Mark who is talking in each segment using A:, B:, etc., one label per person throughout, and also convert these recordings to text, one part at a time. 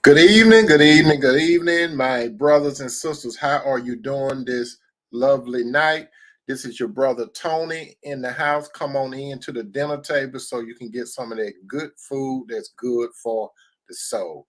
A: Good evening, good evening, good evening, my brothers and sisters. How are you doing this lovely night? This is your brother Tony in the house. Come on in to the dinner table so you can get some of that good food that's good for the soul.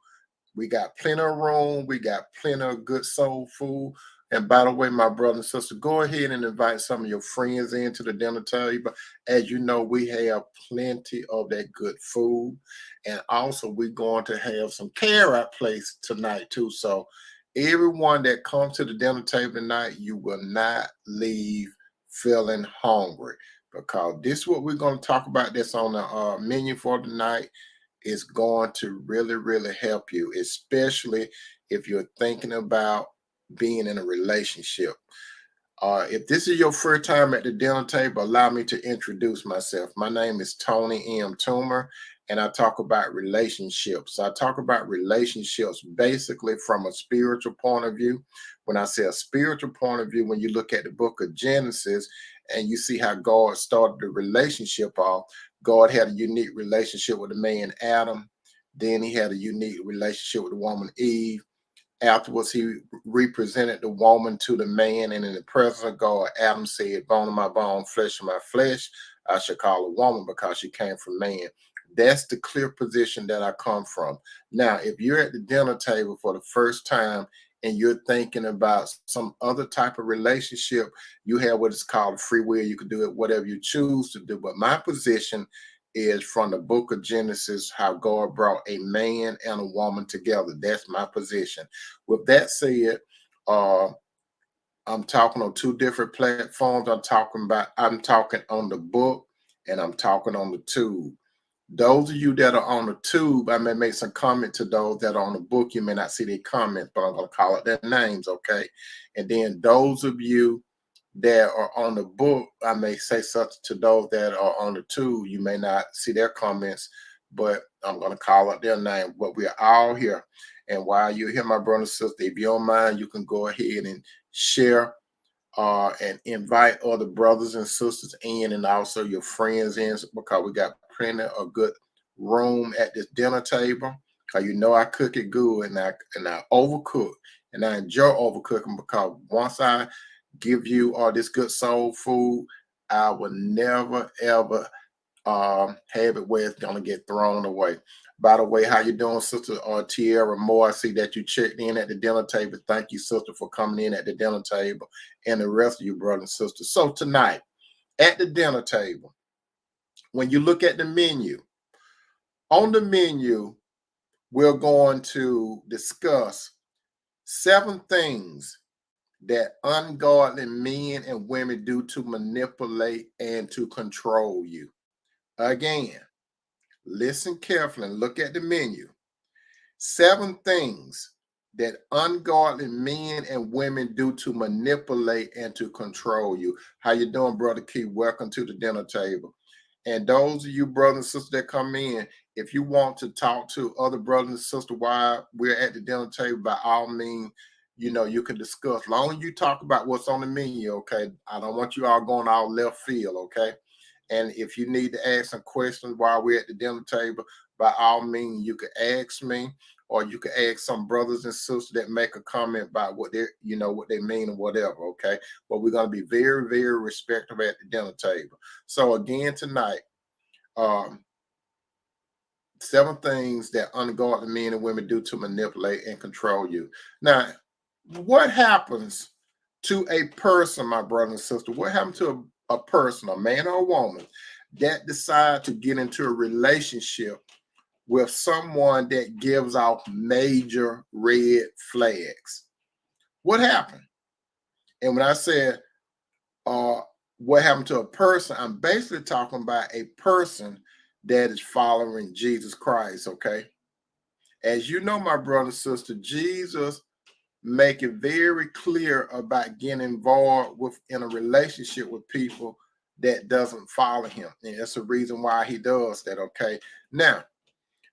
A: We got plenty of room. We got plenty of good soul food. And by the way, my brother and sister, go ahead and invite some of your friends into the dinner table. As you know, we have plenty of that good food. And also, we're going to have some carrot plates tonight, too. So, everyone that comes to the dinner table tonight, you will not leave feeling hungry because this is what we're going to talk about that's on the menu for tonight is going to really, really help you, especially if you're thinking about being in a relationship. If this is your first time at the dinner table, allow me to introduce myself. My name is Tony M. Toomer, and I talk about relationships. I talk about relationships basically from a spiritual point of view. When I say a spiritual point of view, when you look at the book of Genesis and you see how God started the relationship off, God had a unique relationship with the man Adam. Then he had a unique relationship with the woman Eve. Afterwards, he represented the woman to the man, and in the presence of God, Adam said, "Bone of my bone, flesh of my flesh, I shall call a woman because she came from man." That's the clear position that I come from. Now, if you're at the dinner table for the first time and you're thinking about some other type of relationship, you have what is called free will. You can do it whatever you choose to do. But my position is from the book of Genesis, how God brought a man and a woman together. That's my position. With that said, uh, I'm talking on two different platforms. I'm talking on the book and I'm talking on the tube. Those of you that are on the tube, I may make some comment to those that are on the book. You may not see their comments, but I'm going to call it their names, okay? And then those of you that are on the book, I may say something to those that are on the tube. You may not see their comments, but I'm going to call out their name. But we're all here. And while you're here, my brother and sister, if you don't mind, you can go ahead and share and invite other brothers and sisters in and also your friends in because we got plenty of good room at this dinner table. Because you know I cook it good and I overcook. And I enjoy overcooking because once I give you all this good soul food, I will never ever have it where it's gonna get thrown away. By the way, how you doing, Sister Tierra Moore? I see that you checked in at the dinner table. Thank you, sister, for coming in at the dinner table, and the rest of you brothers and sisters. So tonight, at the dinner table, when you look at the menu, on the menu, we're going to discuss 7 things that ungodly men and women do to manipulate and to control you. Again, listen carefully and look at the menu. 7 things that ungodly men and women do to manipulate and to control you. How you doing, Brother Key? Welcome to the dinner table. And those of you brothers and sisters that come in, if you want to talk to other brothers and sisters while we're at the dinner table, by all means, you can discuss. As long as you talk about what's on the menu, okay? I don't want you all going all left field, okay? And if you need to ask some questions while we're at the dinner table, by all means, you can ask me, or you can ask some brothers and sisters that make a comment about what what they mean or whatever. Okay, but we're gonna be very, very respectful at the dinner table. So again, tonight, um, 7 things that ungodly men and women do to manipulate and control you. Now, what happens to a person, my brother and sister? What happens to a person, a man or a woman, that decide to get into a relationship with someone that gives off major red flags? What happened? And when I said what happened to a person, I'm basically talking about a person that is following Jesus Christ, okay? As you know, my brother and sister, Jesus make it very clear about getting involved in a relationship with people that doesn't follow him. And that's the reason why he does that, okay? Now,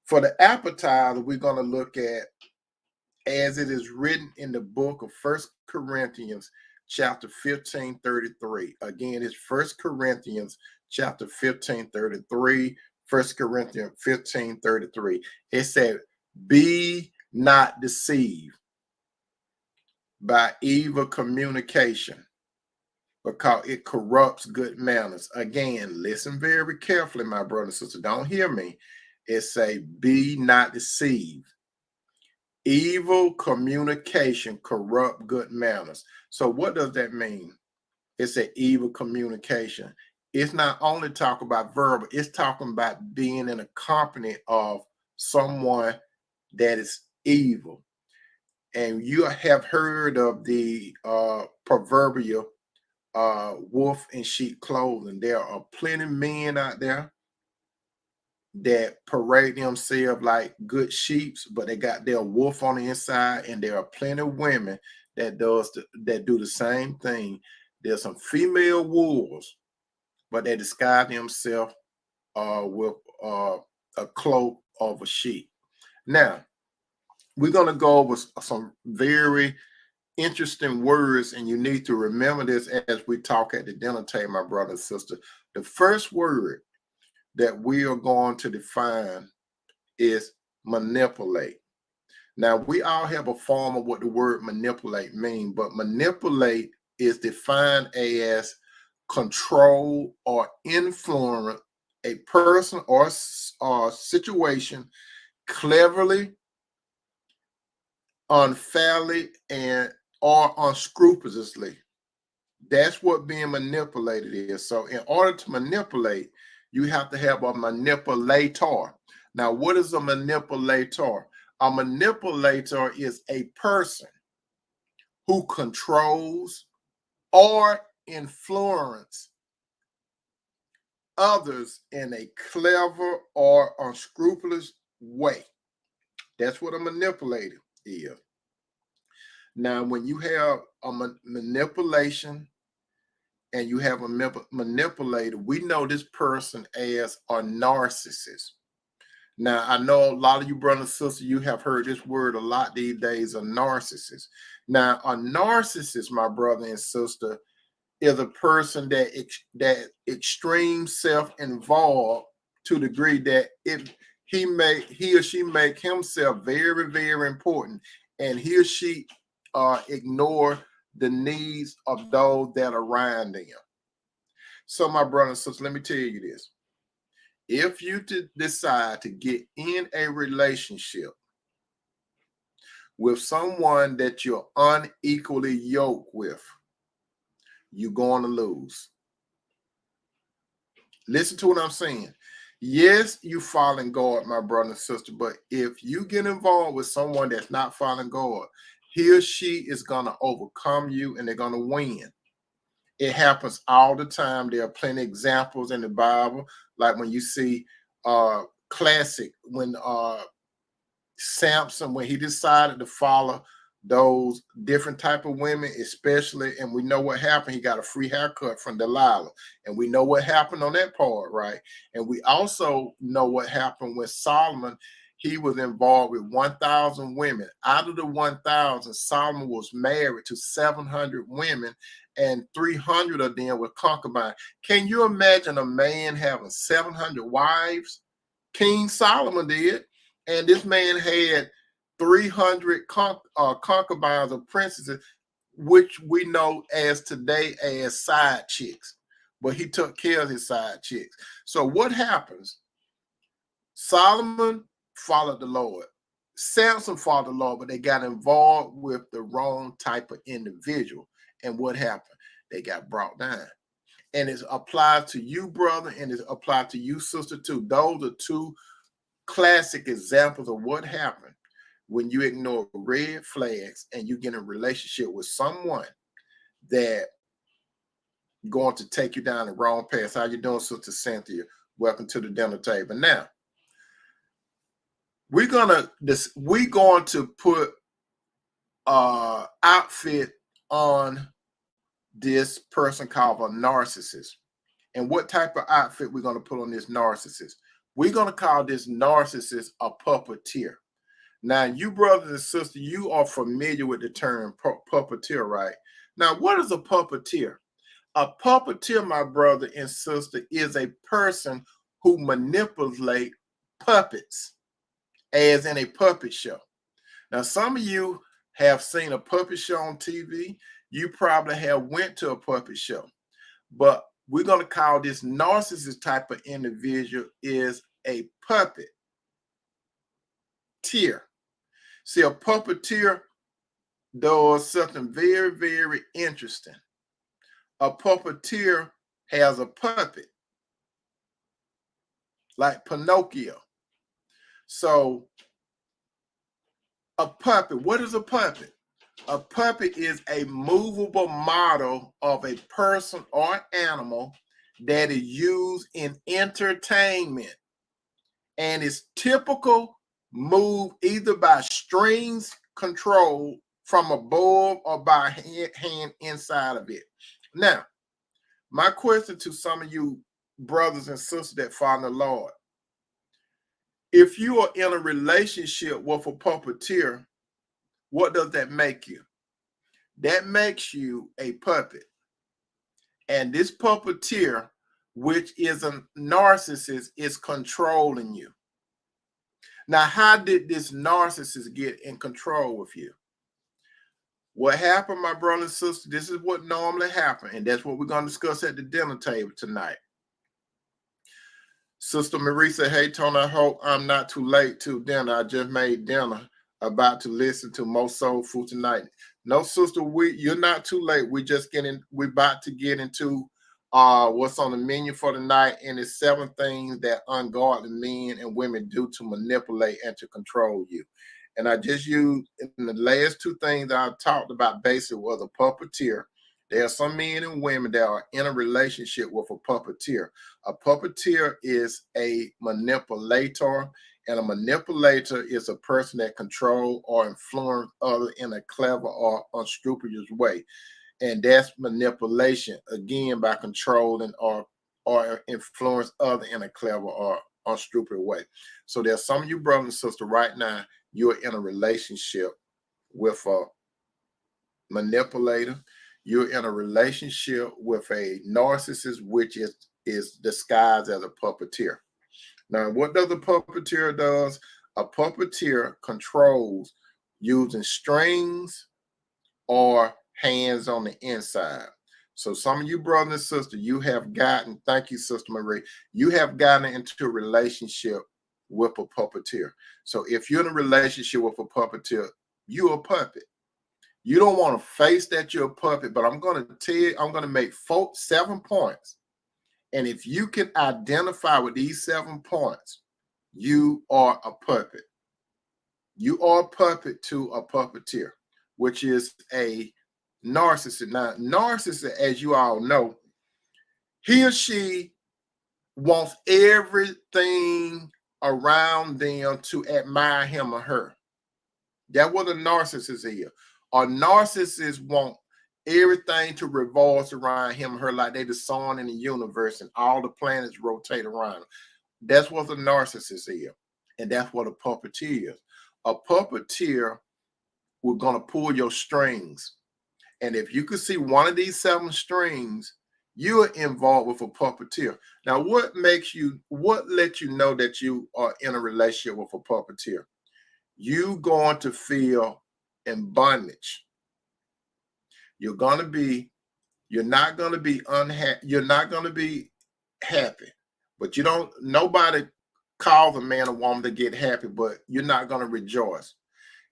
A: for the appetizer, we're going to look at as it is written in the book of First Corinthians chapter 15:33. Again, it's First Corinthians chapter 15:33. First Corinthians 15:33. It said, "Be not deceive by evil communication, because it corrupts good manners. Again, listen very carefully, my brother and sister. Don't hear me. It say, be not deceived. Evil communication corrupt good manners. So what does that mean? It's an evil communication. It's not only talking about verbal, it's talking about being in a company of someone that is evil. And you have heard of the proverbial wolf in sheep clothing. There are plenty of men out there that parade themselves like good sheeps, but they got their wolf on the inside, and there are plenty of women that do the same thing. There's some female wolves, but they disguise themselves with a cloak of a sheep. Now, we're going to go over some very interesting words, and you need to remember this as we talk at the dinner table, my brother and sister. The first word that we are going to define is manipulate. Now, we all have a form of what the word manipulate means, but manipulate is defined as control or influence a person or situation cleverly, unfairly, or unscrupulously. That's what being manipulated is. So in order to manipulate, you have to have a manipulator. Now, what is a manipulator? A manipulator is a person who controls or influence others in a clever or unscrupulous way. That's what a manipulator is. Now, when you have a manipulation and you have a manipulator, we know this person as a narcissist. Now, I know a lot of you brothers and sisters, you have heard this word a lot these days, a narcissist. Now, a narcissist, my brother and sister, is a person that extreme self-involved to the degree that he or she make himself very, very important, and he or she ignore the needs of those that are around them. So, my brother and sister, let me tell you this. If you decide to get in a relationship with someone that you're unequally yoked with, you're going to lose. Listen to what I'm saying. Yes, you following God, my brother and sister, but if you get involved with someone that's not following God, he or she is going to overcome you and they're going to win. It happens all the time. There are plenty of examples in the Bible, like when you see classic, when Samson, when he decided to follow those different type of women, especially, and we know what happened. He got a free haircut from Delilah, and we know what happened on that part, right? And we also know what happened when Solomon, he was involved with 1,000 women. Out of the 1,000, Solomon was married to 700 women, and 300 of them were concubines. Can you imagine a man having 700 wives? King Solomon did. And this man had 300 concubines or princesses, which we know as today as side chicks. But he took care of his side chicks. So what happens? Solomon followed the Lord. Samson followed the Lord, but they got involved with the wrong type of individual. And what happened? They got brought down. And it's applied to you, brother, and it's applied to you, sister, too. Those are two classic examples of what happened when you ignore red flags and you get in a relationship with someone that going to take you down the wrong path. How you doing, Sister Cynthia? Welcome to the dinner table. Now, we're going to put outfit on this person called a narcissist. And what type of outfit we're going to put on this narcissist? We're going to call this narcissist a puppeteer. Now, you brothers and sisters, you are familiar with the term puppeteer, right? Now, what is a puppeteer? A puppeteer, my brother and sister, is a person who manipulates puppets, as in a puppet show. Now, some of you have seen a puppet show on TV. You probably have went to a puppet show, but we're going to call this narcissist type of individual is a puppeteer. See, a puppeteer does something very, very interesting. A puppeteer has a puppet, like Pinocchio. So a puppet, what is a puppet? A puppet is a movable model of a person or animal that is used in entertainment and is typical move either by strings controlled from above or by hand inside of it. Now, my question to some of you brothers and sisters that follow the Lord, if you are in a relationship with a puppeteer, what does that make you? That makes you a puppet. And this puppeteer, which is a narcissist, is controlling you. Now, how did this narcissist get in control with you? What happened, my brother and sister, this is what normally happens, and that's what we're going to discuss at the dinner table tonight. Sister Marie said, hey, Tony, I hope I'm not too late to dinner. I just made dinner, about to listen to More Soul Food tonight. No, sister, you're not too late. We're about to get into what's on the menu for tonight, and it's 7 things that ungodly men and women do to manipulate and to control you. And I just used in the last 2 things that I talked about basically was a puppeteer. There are some men and women that are in a relationship with a puppeteer. A puppeteer is a manipulator, and a manipulator is a person that controls or influences others in a clever or unscrupulous way. And that's manipulation, again, by controlling or influence others in a clever or unscrupulous way. So there's some of you brothers and sisters right now, you're in a relationship with a manipulator. You're in a relationship with a narcissist, which is disguised as a puppeteer. Now, what does a puppeteer does? A puppeteer controls using strings or hands on the inside. So some of you brothers and sisters, you have gotten, thank you, Sister Marie, you have gotten into a relationship with a puppeteer. So if you're in a relationship with a puppeteer, you're a puppet. You don't want to face that you're a puppet, but I'm going to tell you, I'm going to make 7 points. And if you can identify with these 7 points, you are a puppet. You are a puppet to a puppeteer, which is a narcissist. Now, narcissist, as you all know, he or she wants everything around them to admire him or her. That's what a narcissist is. A narcissist want everything to revolve around him or her like they the sun in the universe and all the planets rotate around them. That's what a narcissist is. And that's what a puppeteer is. A puppeteer, we're going to pull your strings. And if you could see one of these 7 strings, you are involved with a puppeteer. Now, what lets you know that you are in a relationship with a puppeteer? You going to feel in bondage. You're not going to be unhappy. You're not going to be happy, but nobody calls a man or woman to get happy, but you're not going to rejoice.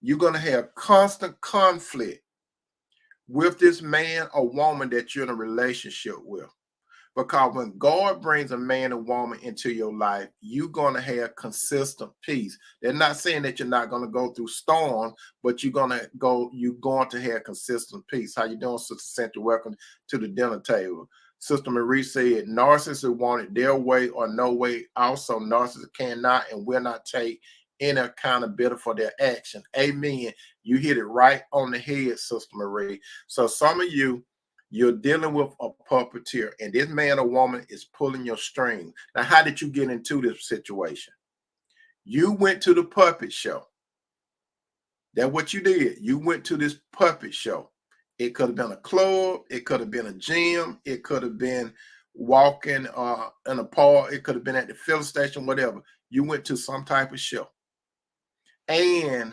A: You're going to have constant conflict with this man or woman that you're in a relationship with. Because when God brings a man or woman into your life, you're going to have consistent peace. They're not saying that you're not going to go through storms, but you're going to have consistent peace. How you doing, Sister Cynthia? Welcome to the dinner table. Sister Marie said, narcissists want it their way or no way. Also, narcissists cannot and will not take any accountability for their action. Amen. You hit it right on the head, Sister Marie. So some of you're dealing with a puppeteer, and this man or woman is pulling your string. Now, how did you get into this situation? You went to the puppet show. That's what you did. You went to this puppet show. It could have been a club. It could have been a gym. It could have been walking in a park. It could have been at the filling station, whatever. You went to some type of show. And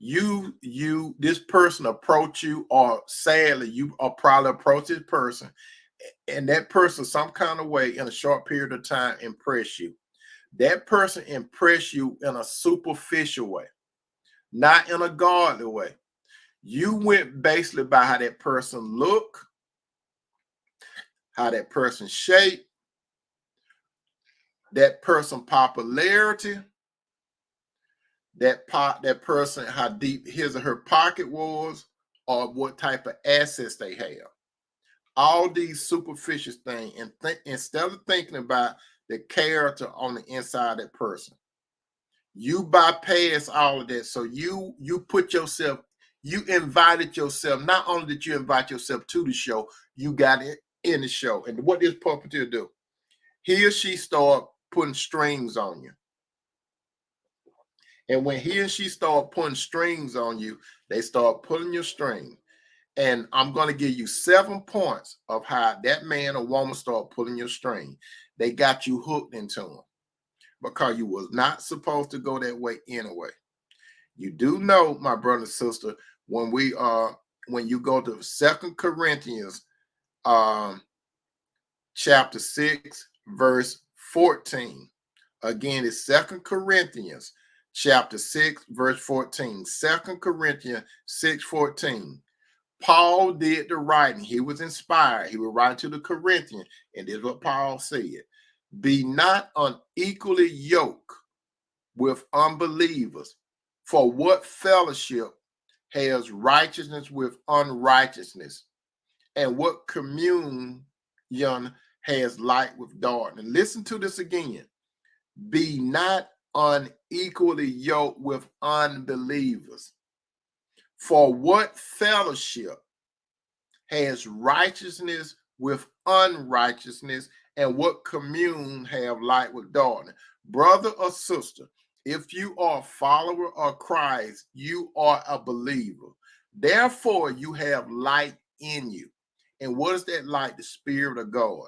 A: this person approach you, or sadly, you are probably approach this person, and that person some kind of way in a short period of time impress you. That person impress you in a superficial way, not in a godly way. You went basically by how that person look, how that person shape, that person popularity, that person how deep his or her pocket was, or what type of assets they have. All these superficial things, and instead of thinking about the character on the inside of that person, you bypass all of that. So you put yourself, you invited yourself. Not only did you invite yourself to the show, you got it in the show. And what does puppeteer do? He or she start putting strings on you. And when he and she start putting strings on you, they start pulling your string. And I'm going to give you 7 points of how that man or woman start pulling your string. They got you hooked into them because you was not supposed to go that way anyway. You do know, my brother and sister, when you go to 2 Corinthians chapter 6, verse 14. Again, it's 2 Corinthians chapter 6, verse 14. 2 Corinthians 6:14. Paul did the writing. He was inspired. He would write to the Corinthians, and this is what Paul said. Be not unequally yoked with unbelievers. For what fellowship has righteousness with unrighteousness? And what communion has light with darkness? Listen to this again. Be not unequally yoked with unbelievers. For what fellowship has righteousness with unrighteousness, and what commune have light with darkness? Brother or sister, if you are a follower of Christ, you are a believer. Therefore, you have light in you. And what is that light? The Spirit of God.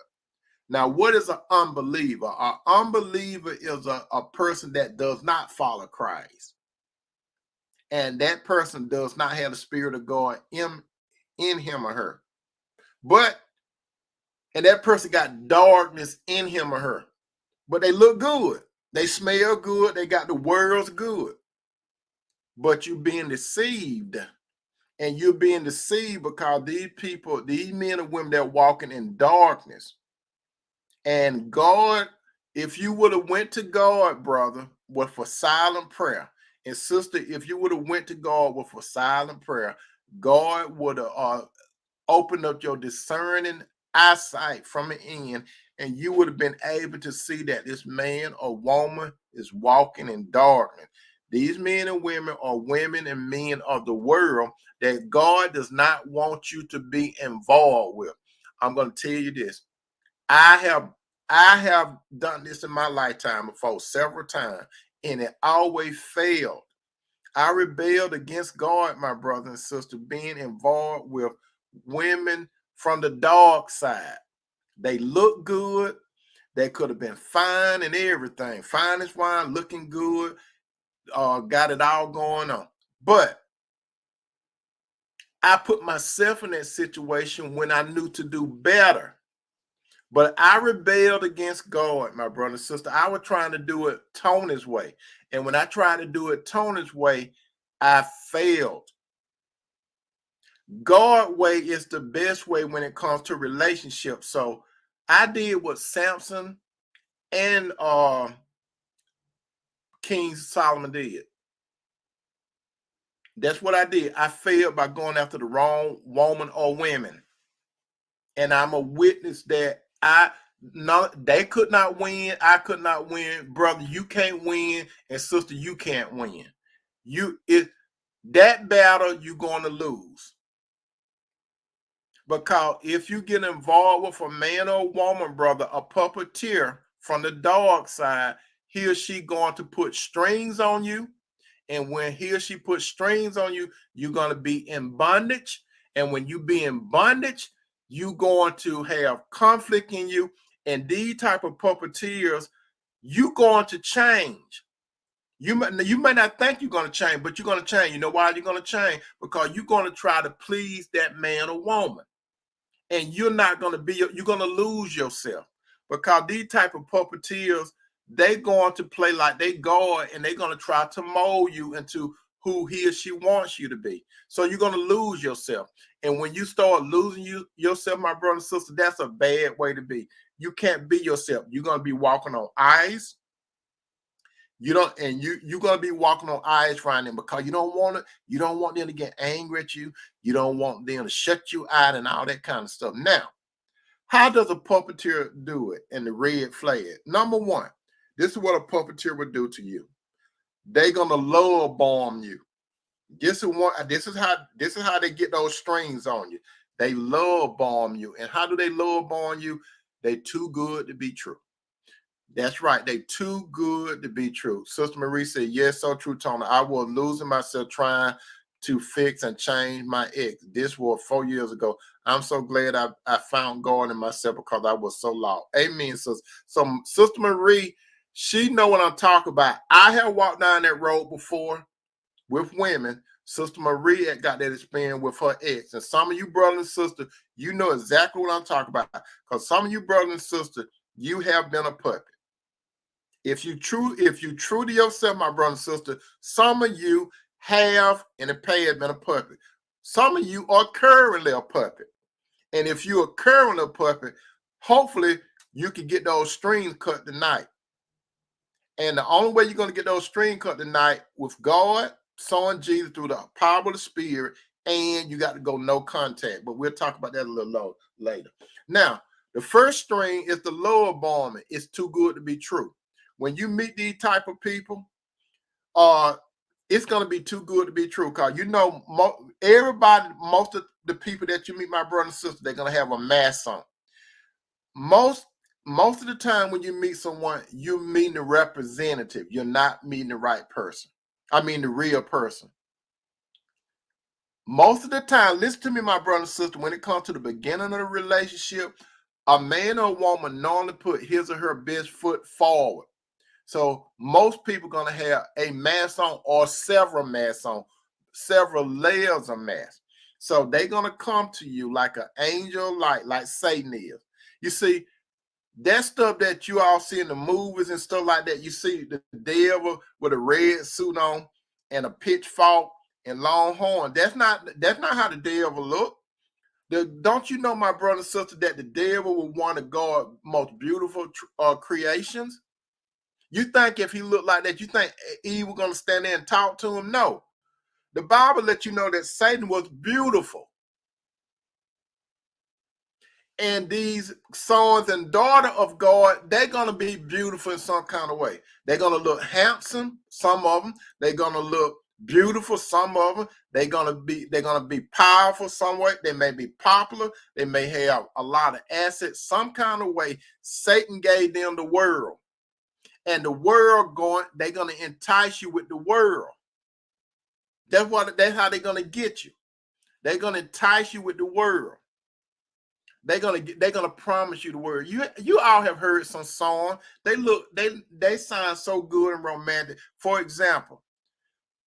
A: Now, what is an unbeliever? An unbeliever is a person that does not follow Christ. And that person does not have the Spirit of God in him or her. And that person got darkness in him or her. But they look good. They smell good. They got the world's good. But you're being deceived. And you're being deceived because these people, these men and women, they're walking in darkness. And God, if you would have went to God, brother, with a silent prayer, and sister, if you would have went to God with a silent prayer, God would have opened up your discerning eyesight from the end, and you would have been able to see that this man or woman is walking in darkness. These men and women are women and men of the world that God does not want you to be involved with. I'm going to tell you this. I have done this in my lifetime before several times, and it always failed. I rebelled against God, my brother and sister, being involved with women from the dark side. They look good. They could have been fine and everything. Fine as wine, looking good, got it all going on. But I put myself in that situation when I knew to do better. But I rebelled against God, my brother and sister. I was trying to do it Tony's way. And when I tried to do it Tony's way, I failed. God way is the best way when it comes to relationships. So I did what Samson and King Solomon did. That's what I did. I failed by going after the wrong woman or women. And I'm a witness that they could not win. I could not win. Brother, you can't win. And sister, you can't win. That battle, you're going to lose. Because if you get involved with a man or woman, brother, a puppeteer from the dark side, he or she going to put strings on you. And when he or she puts strings on you, you're going to be in bondage. And when you be in bondage, you're going to have conflict in you. And these type of puppeteers, you're going to change. You may not think you're going to change, but you're going to change. You know why you're going to change? Because you're going to try to please that man or woman. And you're not going to be, you're going to lose yourself. Because these type of puppeteers, they going to play like they God, and they're going to try to mold you into who he or she wants you to be. So you're going to lose yourself. And when you start losing yourself, my brother and sister, that's a bad way to be. You can't be yourself. You're going to be walking on ice. You're gonna be walking on ice around them because you don't want them to get angry at you. You don't want them to shut you out and all that kind of stuff. Now, how does a puppeteer do it in the red flag? Number one, this is what a puppeteer would do to you. They're gonna love bomb you. This is how they get those strings on you. They love bomb you. And how do they love bomb you? They too good to be true. That's right. They too good to be true. Sister Marie said, yes, so true, Tony. I was losing myself trying to fix and change my ex. This was 4 years ago. I'm so glad I found God in myself because I was so lost. Amen, sis. So Sister Marie, she know what I'm talking about. I have walked down that road before with women. Sister Marie had got that experience with her ex. And some of you brothers and sisters, you know exactly what I'm talking about. Because some of you brothers and sisters, you have been a puppet. If you true to yourself, my brother and sister, some of you have in the past been a puppet. Some of you are currently a puppet. And if you're currently a puppet, hopefully you can get those strings cut tonight. And the only way you're going to get those strings cut tonight with God, Son, Jesus, through the power of the Spirit, and you got to go no contact. But we'll talk about that a little later. Now, the first string is the lower bombing. It's too good to be true. When you meet these type of people, it's going to be too good to be true. Because you know, most of the people that you meet, my brother and sister, they're going to have a mask on. Most of the time when you meet someone, you meet the representative. You're not meeting the right person. I mean the real person. Most of the time, listen to me, my brother and sister, when it comes to the beginning of the relationship, a man or a woman normally put his or her best foot forward. So most people are going to have a mask on or several masks on, several layers of masks. So they're going to come to you like an angel, like Satan is. You see, that stuff that you all see in the movies and stuff like that, you see the devil with a red suit on and a pitchfork and long horn. That's not how the devil look. Don't you know, my brother and sister, that the devil will want to God's most beautiful creations? You think if he looked like that, you think Eve was going to stand there and talk to him? No. The Bible lets you know that Satan was beautiful. And these sons and daughters of God, they're going to be beautiful in some kind of way. They're going to look handsome, some of them. They're going to look beautiful, some of them. They're going to be powerful some way. They may be popular. They may have a lot of assets. Some kind of way, Satan gave them the world. And the world they're going to entice you with the world. That's how they're going to get you. They're going to entice you with the world. They're gonna promise you the word. You all have heard some song. They sound so good and romantic. For example,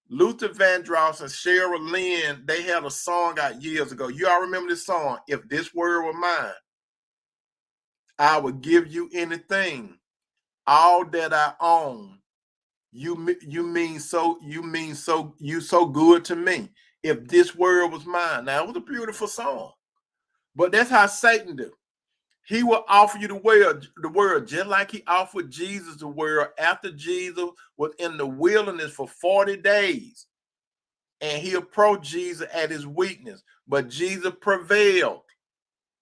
A: Luther Vandross and Cheryl Lynn, they had a song out years ago. You all remember this song? If this world were mine, I would give you anything, all that I own. You so good to me. If this world was mine. Now it was a beautiful song. But that's how Satan do. He will offer you the world just like he offered Jesus the world after Jesus was in the wilderness for 40 days. And he approached Jesus at his weakness, but Jesus prevailed.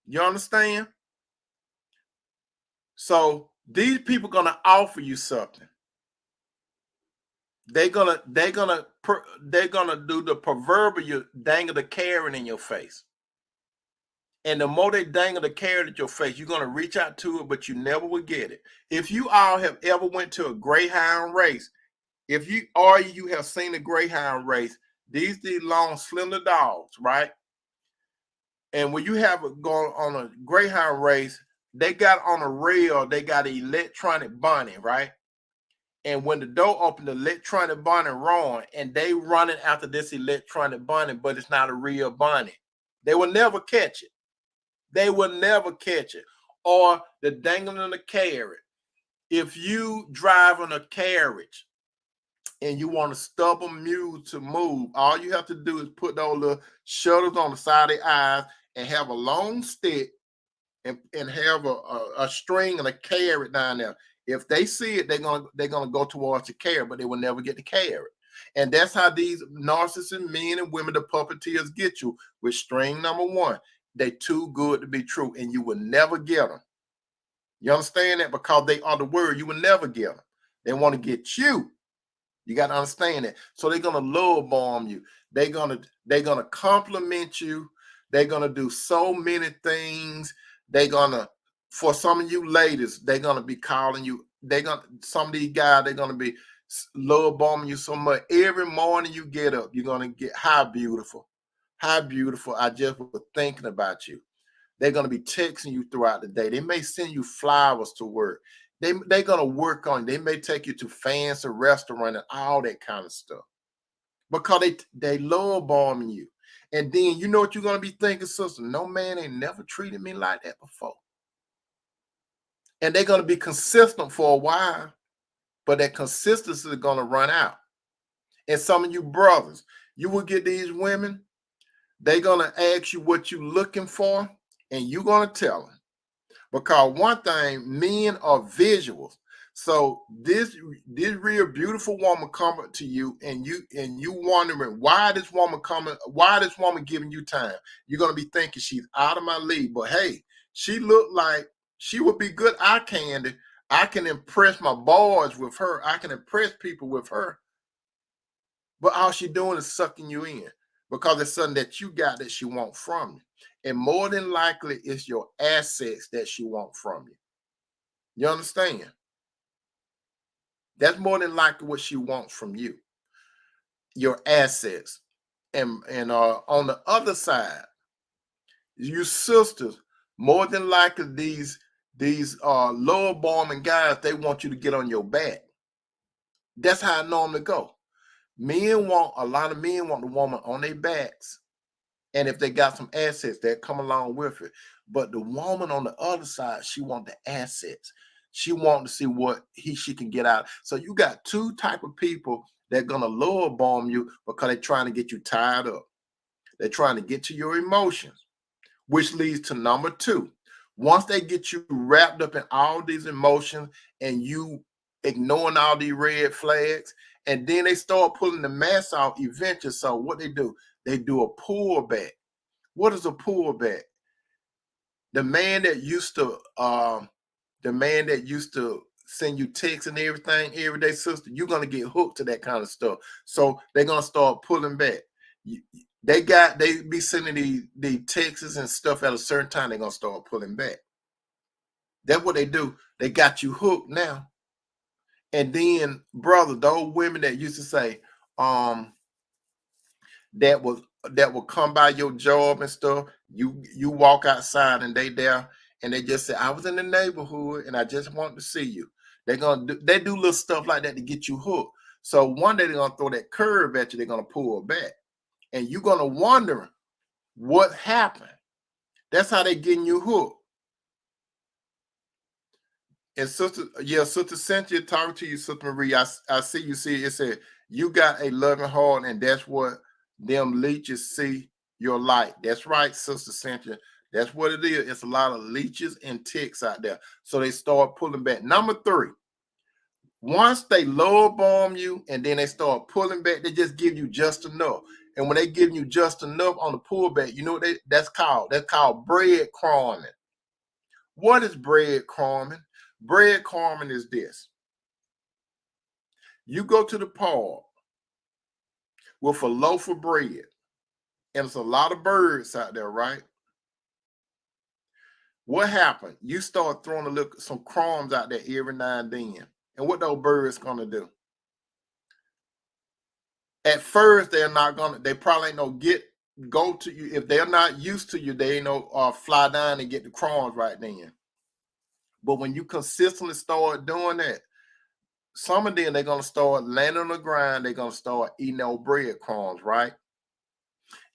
A: You understand? So these people are gonna offer you something. They're gonna do the proverbial dangle the carrot in your face. And the more they dangle the carrot at your face, you're going to reach out to it, but you never will get it. If you all have ever went to a Greyhound race, if you have seen a Greyhound race, these long, slender dogs, right? And when you have it going on a Greyhound race, they got on a rail, they got an electronic bunny, right? And when the door opened, the electronic bunny run, and they running after this electronic bunny, but it's not a real bunny. They will never catch it. They will never catch it. Or the dangling of the carrot. If you drive on a carriage and you want a stubborn mule to move, all you have to do is put those little shutters on the side of the eyes and have a long stick and have a string and a carrot down there. If they see it, they're gonna go towards the carrot, but they will never get the carrot. And that's how these narcissist men and women, the puppeteers, get you with string number one. They too good to be true, and you will never get them. You understand that? Because they are the word, you will never get them. They want to get you. You got to understand that. So they're gonna love bomb you. They're gonna compliment you. They're gonna do so many things. They're gonna, for some of you ladies, they're gonna be calling you. Some of these guys, they're gonna be love bombing you so much. Every morning you get up, you're gonna get, hi beautiful, hi beautiful. I just was thinking about you. They're gonna be texting you throughout the day. They may send you flowers to work. They're gonna work on you. They may take you to fancy restaurant and all that kind of stuff because they love bombing you. And then you know what you're gonna be thinking, sister? No man ain't never treated me like that before. And they're gonna be consistent for a while, but that consistency is gonna run out. And some of you brothers, you will get these women. They're gonna ask you what you're looking for, and you're gonna tell them. Because one thing, men are visuals. So this real beautiful woman coming to you, and you wondering why this woman giving you time. You're gonna be thinking she's out of my league. But hey, she looked like she would be good eye candy. I can impress my boys with her. I can impress people with her. But all she doing is sucking you in because it's something that you got that she wants from you. And more than likely, it's your assets that she wants from you. You understand? That's more than likely what she wants from you. Your assets. And on the other side, you sisters, more than likely these lower bombing guys, they want you to get on your back. That's how it normally go. A lot of men want the woman on their backs. And if they got some assets, that come along with it. But the woman on the other side, she want the assets. She want to see what she can get out. So you got two type of people that gonna lower bomb you because they're trying to get you tied up. They're trying to get to your emotions, which leads to number two. Once they get you wrapped up in all these emotions and you ignoring all these red flags, and then they start pulling the mask off eventually. So what they do a pullback. What is a pullback? The man that used to send you texts and everything every day, sister, you're gonna get hooked to that kind of stuff. So they're gonna start pulling back. They be sending the texts and stuff at a certain time. They're gonna start pulling back. That's what they do. They got you hooked now. And then, brother, those women that used to say, that will come by your job and stuff. You walk outside and they there and they just say, I was in the neighborhood and I just want to see you. They do little stuff like that to get you hooked. So one day they're gonna throw that curve at you, they're gonna pull back. And you're gonna wonder what happened. That's how they getting you hooked. And Sister Cynthia talking to you, Sister Marie. I see you see it said you got a loving heart, and that's what them leeches see your light. That's right, Sister Cynthia. That's what it is. It's a lot of leeches and ticks out there. So they start pulling back. Number three, once they lower bomb you and then they start pulling back, they just give you just enough. And when they give you just enough on the pullback, you know what that's called? That's called breadcrumbing. What is breadcrumbing? Breadcrumbing is this. You go to the park with a loaf of bread, and it's a lot of birds out there, right? What happened? You start throwing some crumbs out there every now and then. And what those birds gonna do? At first, they probably ain't no go to you. If they're not used to you, they ain't no fly down and get the crumbs right then. But when you consistently start doing that, some of them they're gonna start landing on the ground, they're gonna start eating those breadcrumbs, right?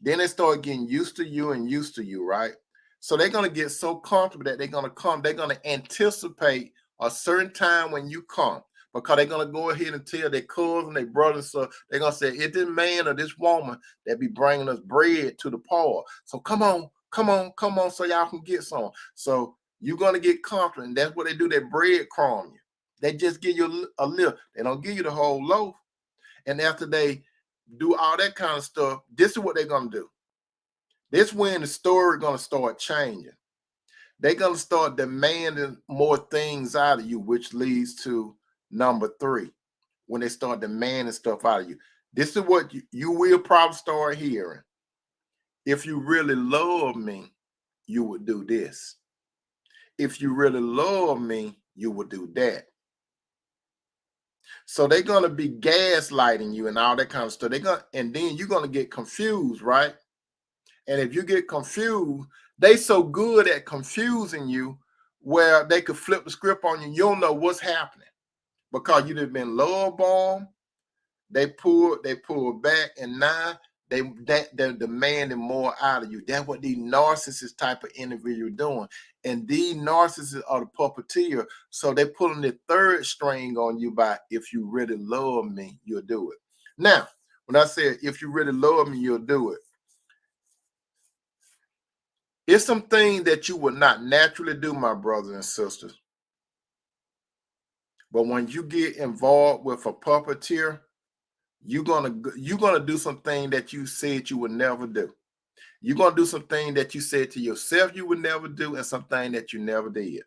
A: Then they start getting used to you and used to you, right? So they're gonna get so comfortable that they're gonna come, they're gonna anticipate a certain time when you come because they're gonna go ahead and tell their cousin, their brothers, so they're gonna say, it's this man or this woman that be bringing us bread to the poor. So come on, come on, come on, so y'all can get some. So you're gonna get comfortable, and that's what they do. They breadcrumb you. They just give you a little. They don't give you the whole loaf. And after they do all that kind of stuff, this is what they're gonna do. This when the story gonna start changing. They're gonna start demanding more things out of you, which leads to number three. When they start demanding stuff out of you, this is what you will probably start hearing. If you really love me, you would do this. If you really love me, you would do that. So they're gonna be gaslighting you and all that kind of stuff. And then you're gonna get confused, right? And if you get confused, they so good at confusing you where they could flip the script on you. You don't know what's happening because you've been love bombed. They pulled back, and now they're demanding more out of you. That's what these narcissist type of individual doing. And these narcissists are the puppeteer. So they're pulling the third string on you by, if you really love me, you'll do it. Now, when I said if you really love me, you'll do it, it's some things that you would not naturally do, my brothers and sisters. But when you get involved with a puppeteer, you're gonna do something that you said you would never do. You're gonna do something that you said to yourself you would never do, and something that you never did.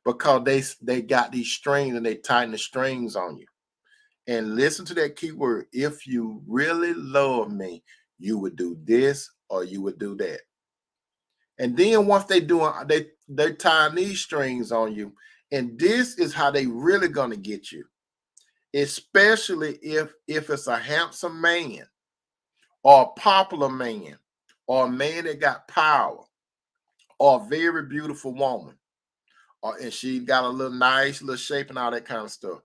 A: Because they got these strings and they tighten the strings on you. And listen to that key word. If you really love me, you would do this or you would do that. And then once they tie these strings on you, and this is how they really gonna get you, especially if it's a handsome man or a popular man or a man that got power or a very beautiful woman, and she got a little nice little shape and all that kind of stuff.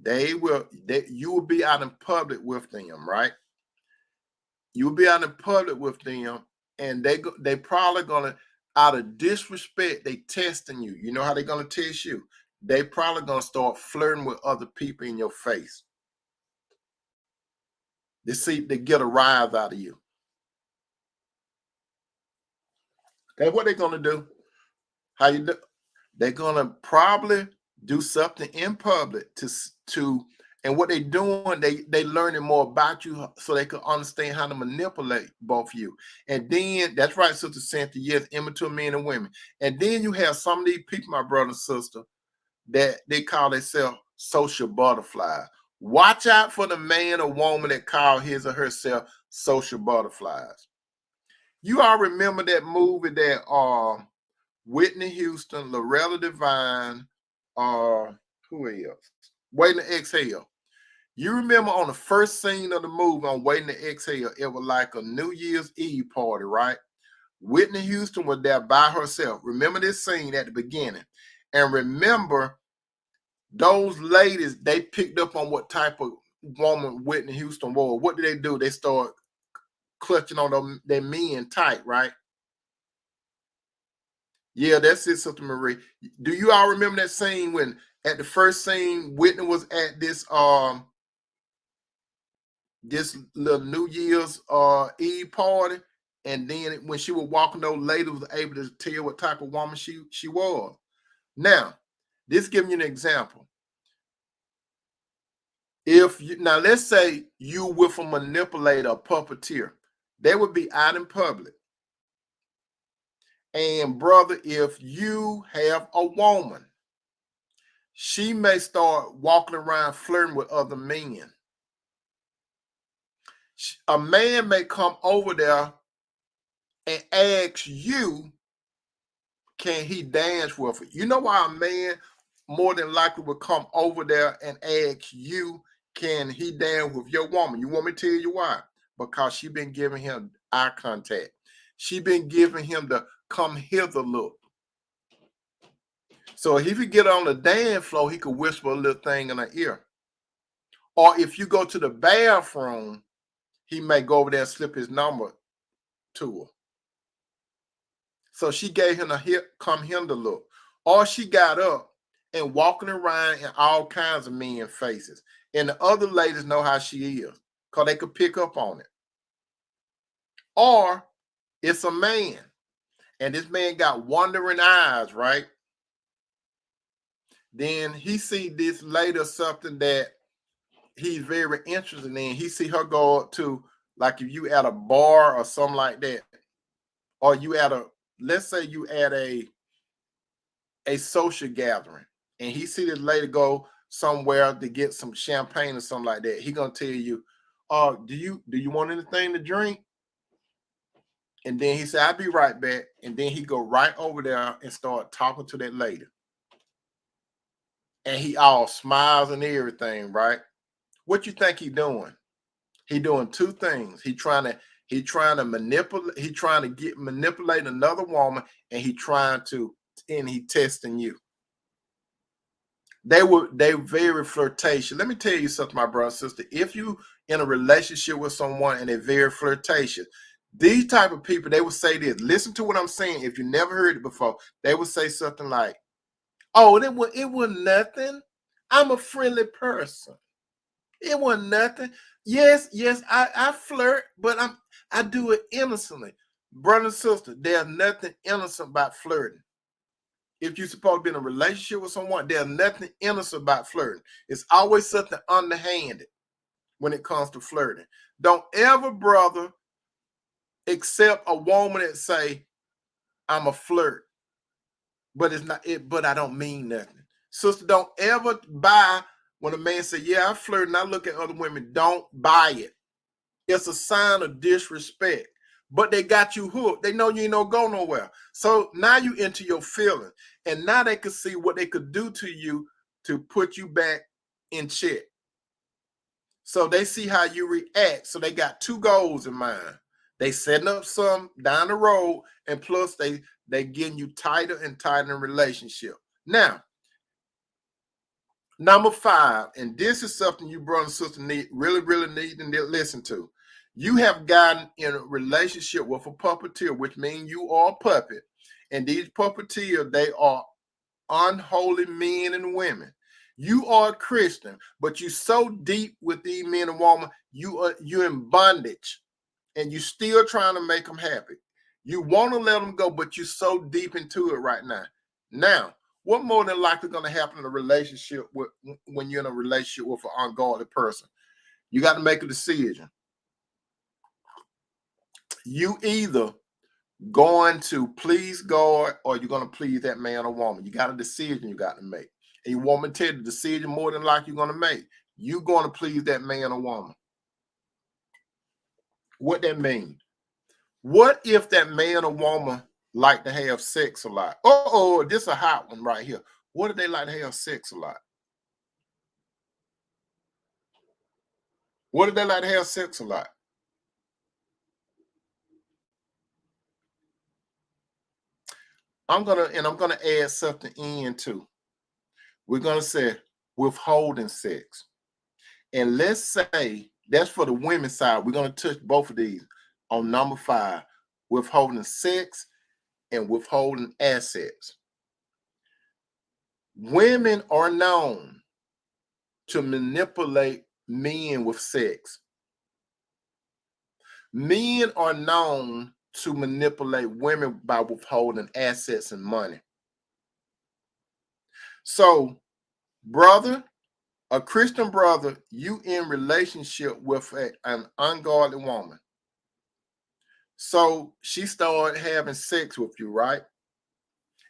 A: You will be out in public with them, right? You'll be out in public with them, and they probably gonna, out of disrespect, they testing you. You know how they gonna test you? They probably gonna start flirting with other people in your face. They see they get a rise out of you. That's what they're gonna do. How you do? They're gonna probably do something in public to and what they doing, they learning more about you so they can understand how to manipulate both you. And then that's right, Sister Cynthia, yes, immature men and women. And then you have some of these people, my brother and sister, that they call themselves social butterflies. Watch out for the man or woman that call his or herself social butterflies. You all remember that movie that Whitney Houston, Loretta Devine, who else? Waiting to Exhale. You remember on the first scene of the movie on Waiting to Exhale, it was like a New Year's Eve party, right? Whitney Houston was there by herself. Remember this scene at the beginning. And remember, those ladies, they picked up on what type of woman Whitney Houston was. What did they do? They start clutching on their men tight, right? Yeah, that's it, Sister Marie. Do you all remember that scene when at the first scene, Whitney was at this little New Year's Eve party, and then when she was walking, those ladies was able to tell what type of woman she was. Now, this giving you an example. Now let's say you with a manipulator, a puppeteer, they would be out in public. And brother, if you have a woman, she may start walking around flirting with other men. A man may come over there and ask you, can he dance with her? You know why a man more than likely will come over there and ask you, can he dance with your woman? You want me to tell you why? Because she been giving him eye contact. She been giving him the come hither look. So if he get on the dance floor, he could whisper a little thing in her ear. Or if you go to the bathroom, he may go over there and slip his number to her. So she gave him a come hinder look. Or she got up and walking around in all kinds of men faces. And the other ladies know how she is because they could pick up on it. Or it's a man and this man got wandering eyes, right? Then he see this lady or something that he's very interested in. He see her go up to, like if you at a bar or something like that, or you at a, let's say you at a social gathering, and he see this lady go somewhere to get some champagne or something like that. He gonna tell you, do you want anything to drink? And then he said, I'll be right back. And then he go right over there and start talking to that lady. And he all smiles and everything, right? What you think he doing? He doing two things. He trying to manipulate another woman, and he testing you. They very flirtatious. Let me tell you something, my brother and sister. If you in a relationship with someone and they're very flirtatious, these type of people, they will say this. Listen to what I'm saying. If you never heard it before, they will say something like, "Oh, it was nothing. I'm a friendly person. It wasn't nothing. Yes, I flirt, but I do it innocently." Brother and sister, there's nothing innocent about flirting. If you're supposed to be in a relationship with someone, there's nothing innocent about flirting. It's always something underhanded when it comes to flirting. Don't ever, brother, accept a woman that say, I'm a flirt, but it's not it, but I don't mean nothing. Sister, don't ever buy when a man say, yeah, I flirt, and I look at other women. Don't buy it. It's a sign of disrespect. But they got you hooked. They know you ain't no go nowhere. So now you into your feelings. And now they could see what they could do to you to put you back in check. So they see how you react. So they got two goals in mind. They setting up some down the road, and plus they getting you tighter and tighter in relationship. Now, number 5, and this is something you brother and sister really need to listen to. You have gotten in a relationship with a puppeteer, which means you are a puppet. And these puppeteers, they are unholy men and women. You are a Christian, but you so deep with these men and women, you're in bondage, and you still trying to make them happy. You want to let them go, but you're so deep into it right now. Now, what more than likely going to happen in a relationship when you're in a relationship with an ungodly person? You got to make a decision. You either going to please God or you're going to please that man or woman. You got a decision you got to make. And you want me to tell you the decision more than likely you're going to make. You're going to please that man or woman. What that means? What if that man or woman like to have sex a lot? Oh, this is a hot one right here. What if they like to have sex a lot? What if they like to have sex a lot? I'm gonna add something in too. We're gonna say withholding sex. And let's say that's for the women's side. We're gonna touch both of these on number 5, withholding sex and withholding assets. Women are known to manipulate men with sex. Men are known to manipulate women by withholding assets and money. So, brother, a Christian brother, you in relationship with an ungodly woman. So she started having sex with you, right?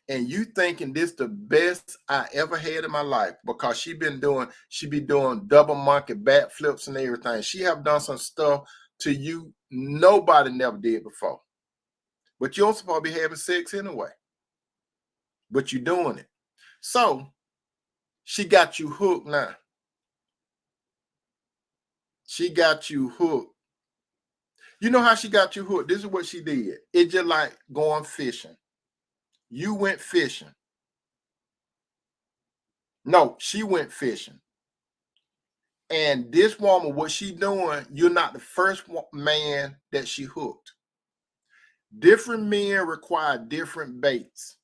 A: And you thinking this the best I ever had in my life because she be doing double monkey backflips and everything. She have done some stuff to you nobody never did before. But you don't supposed to be having sex anyway. But you're doing it. So she got you hooked now. She got you hooked. You know how she got you hooked? This is what she did. It's just like going fishing. You went fishing. No, she went fishing. And this woman, what she doing, you're not the first man that she hooked. Different men require different baits.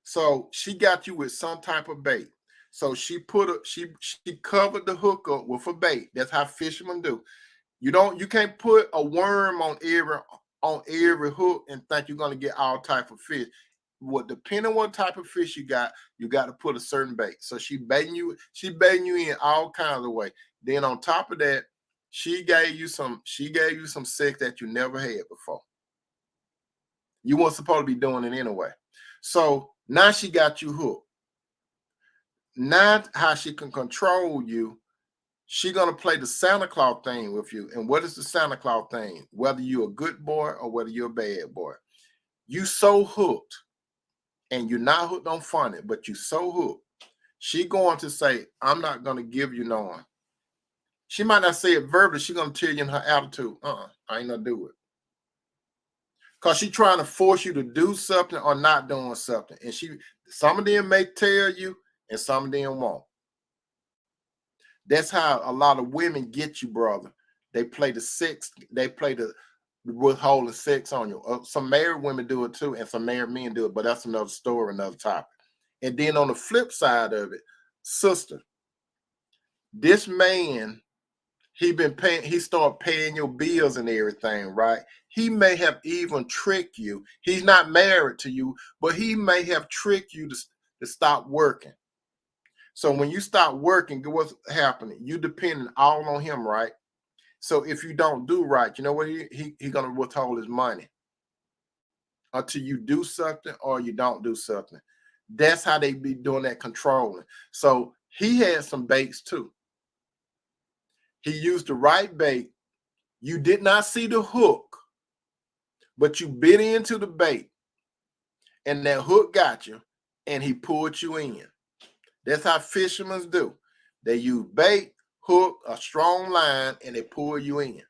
A: So she got you with some type of bait. So she covered the hook up with a bait. That's how fishermen do. You can't put a worm on every hook and think you're gonna get all type of fish. What depending on what type of fish you got to put a certain bait. So she baiting you in all kinds of ways. Then on top of that, she gave you some sex that you never had before. You weren't supposed to be doing it anyway. So now she got you hooked. Now how she can control you, she gonna play the Santa Claus thing with you. And what is the Santa Claus thing? Whether you're a good boy or whether you're a bad boy. You so hooked, and you're not hooked on funny, but you so hooked. She going to say, I'm not gonna give you no one. She might not say it verbally, she gonna tell you in her attitude, I ain't gonna do it. Because she trying to force you to do something or not doing something. And some of them may tell you and some of them won't. That's how a lot of women get you, brother. They play the withholding sex on you. Some married women do it too, and some married men do it, but that's another story, another topic. And then on the flip side of it, sister, this man, he started paying your bills and everything, right? He may have even tricked you. He's not married to you, but he may have tricked you to stop working. So when you stop working, what's happening? You depending all on him, right? So if you don't do right, you know what he gonna withhold his money until you do something or you don't do something. That's how they be doing that controlling. So he had some baits too. He used the right bait. You did not see the hook, but you bit into the bait, and that hook got you, and he pulled you in. That's how fishermen do. They use bait, hook, a strong line, and they pull you in.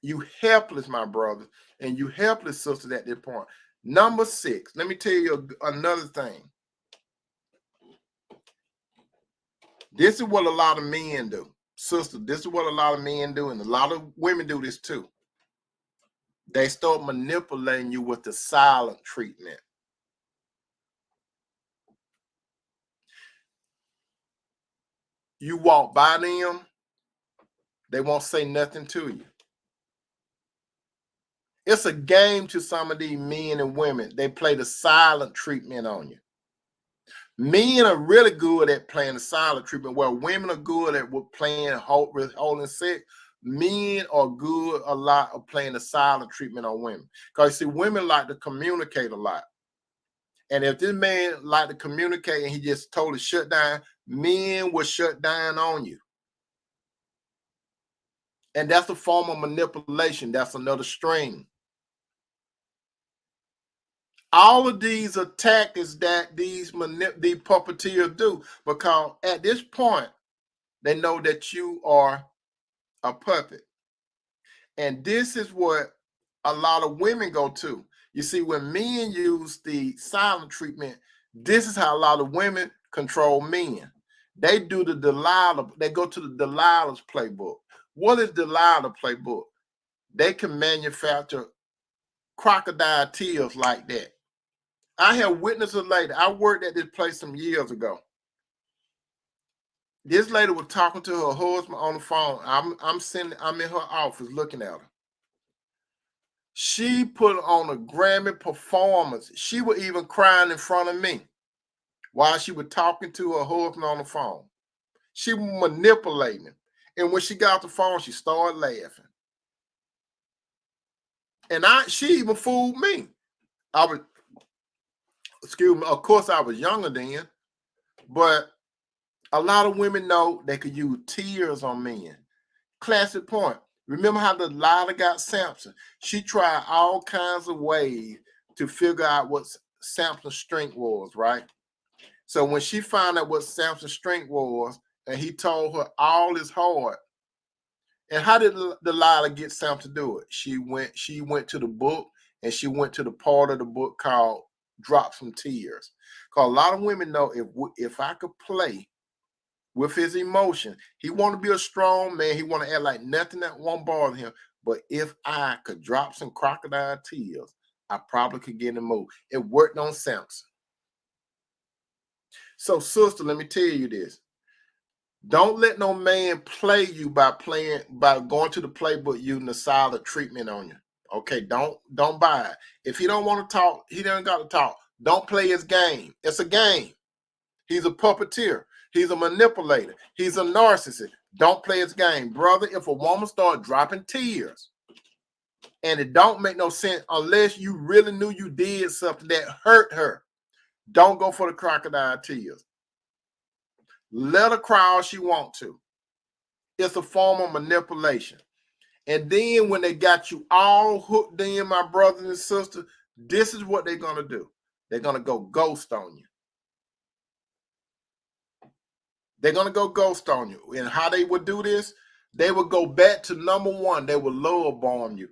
A: You helpless, my brother, and you helpless, sisters, at this point. Number 6, let me tell you another thing. This is what a lot of men do. Sister, this is what a lot of men do, and a lot of women do this too. They start manipulating you with the silent treatment. You walk by them, they won't say nothing to you. It's a game to some of these men and women. They play the silent treatment on you. Men are really good at playing the silent treatment, where women are good at playing holding sex. Men are good a lot of playing the silent treatment on women. Because see, women like to communicate a lot. And if this man like to communicate and he just totally shut down, men will shut down on you. And that's a form of manipulation. That's another string. All of these are tactics that these puppeteers do, because at this point, they know that you are a puppet. And this is what a lot of women go to. You see, when men use the silent treatment, this is how a lot of women control men. They do the Delilah, they go to the Delilah's playbook. What is Delilah playbook? They can manufacture crocodile tears like that. I have witnessed a lady. I worked at this place some years ago. This lady was talking to her husband on the phone. I'm in her office looking at her. She put on a Grammy performance. She was even crying in front of me while she was talking to her husband on the phone. She was manipulating him. And when she got off the phone, she started laughing. And she even fooled me. Excuse me, of course I was younger then, but a lot of women know they could use tears on men. Classic point. Remember how Delilah got Samson? She tried all kinds of ways to figure out what Samson's strength was, right? So when she found out what Samson's strength was, and he told her all his heart, and how did Delilah get Samson to do it? She went to the book, and she went to the part of the book called Drop Some Tears. Because a lot of women know if I could play with his emotions. He want to be a strong man. He want to act like nothing that won't bother him. But if I could drop some crocodile tears, I probably could get in the mood. It worked on Samson. So, sister, let me tell you this. Don't let no man play you by going to the playbook using the silent treatment on you. Okay, don't buy it. If he don't want to talk, he don't got to talk. Don't play his game. It's a game. He's a puppeteer. He's a manipulator. He's a narcissist. Don't play his game. Brother, if a woman start dropping tears and it don't make no sense unless you really knew you did something that hurt her, don't go for the crocodile tears. Let her cry all she want to. It's a form of manipulation. And then when they got you all hooked in, my brothers and sisters, this is what they're going to do. They're going to go ghost on you. They're going to go ghost on you. And how they would do this, they would go back to number one. They would love bomb you.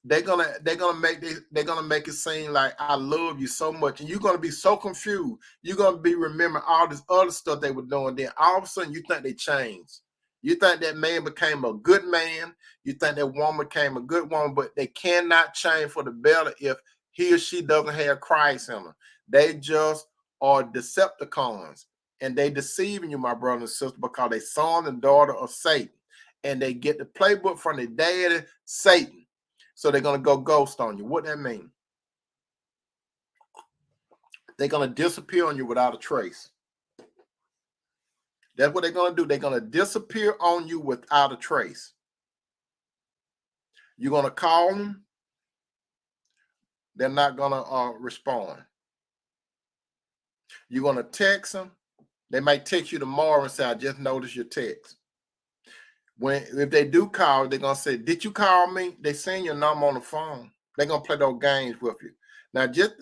A: They're gonna make it seem like I love you so much, and you're gonna be so confused. You're gonna be remembering all this other stuff they were doing. Then all of a sudden, you think they changed. You think that man became a good man. You think that woman became a good woman, but they cannot change for the better if he or she doesn't have Christ in them. They just are Decepticons, and they deceiving you, my brother and sister, because they son and daughter of Satan, and they get the playbook from their daddy, Satan. So they're going to go ghost on you. What that mean? They're going to disappear on you without a trace. That's what they're going to do. They're going to disappear on you without a trace. You're going to call them. They're not going to respond. You're going to text them. They might text you tomorrow and say, I just noticed your text. If they do call, they're going to say, did you call me? They send your number on the phone. They're going to play those games with you. Now, just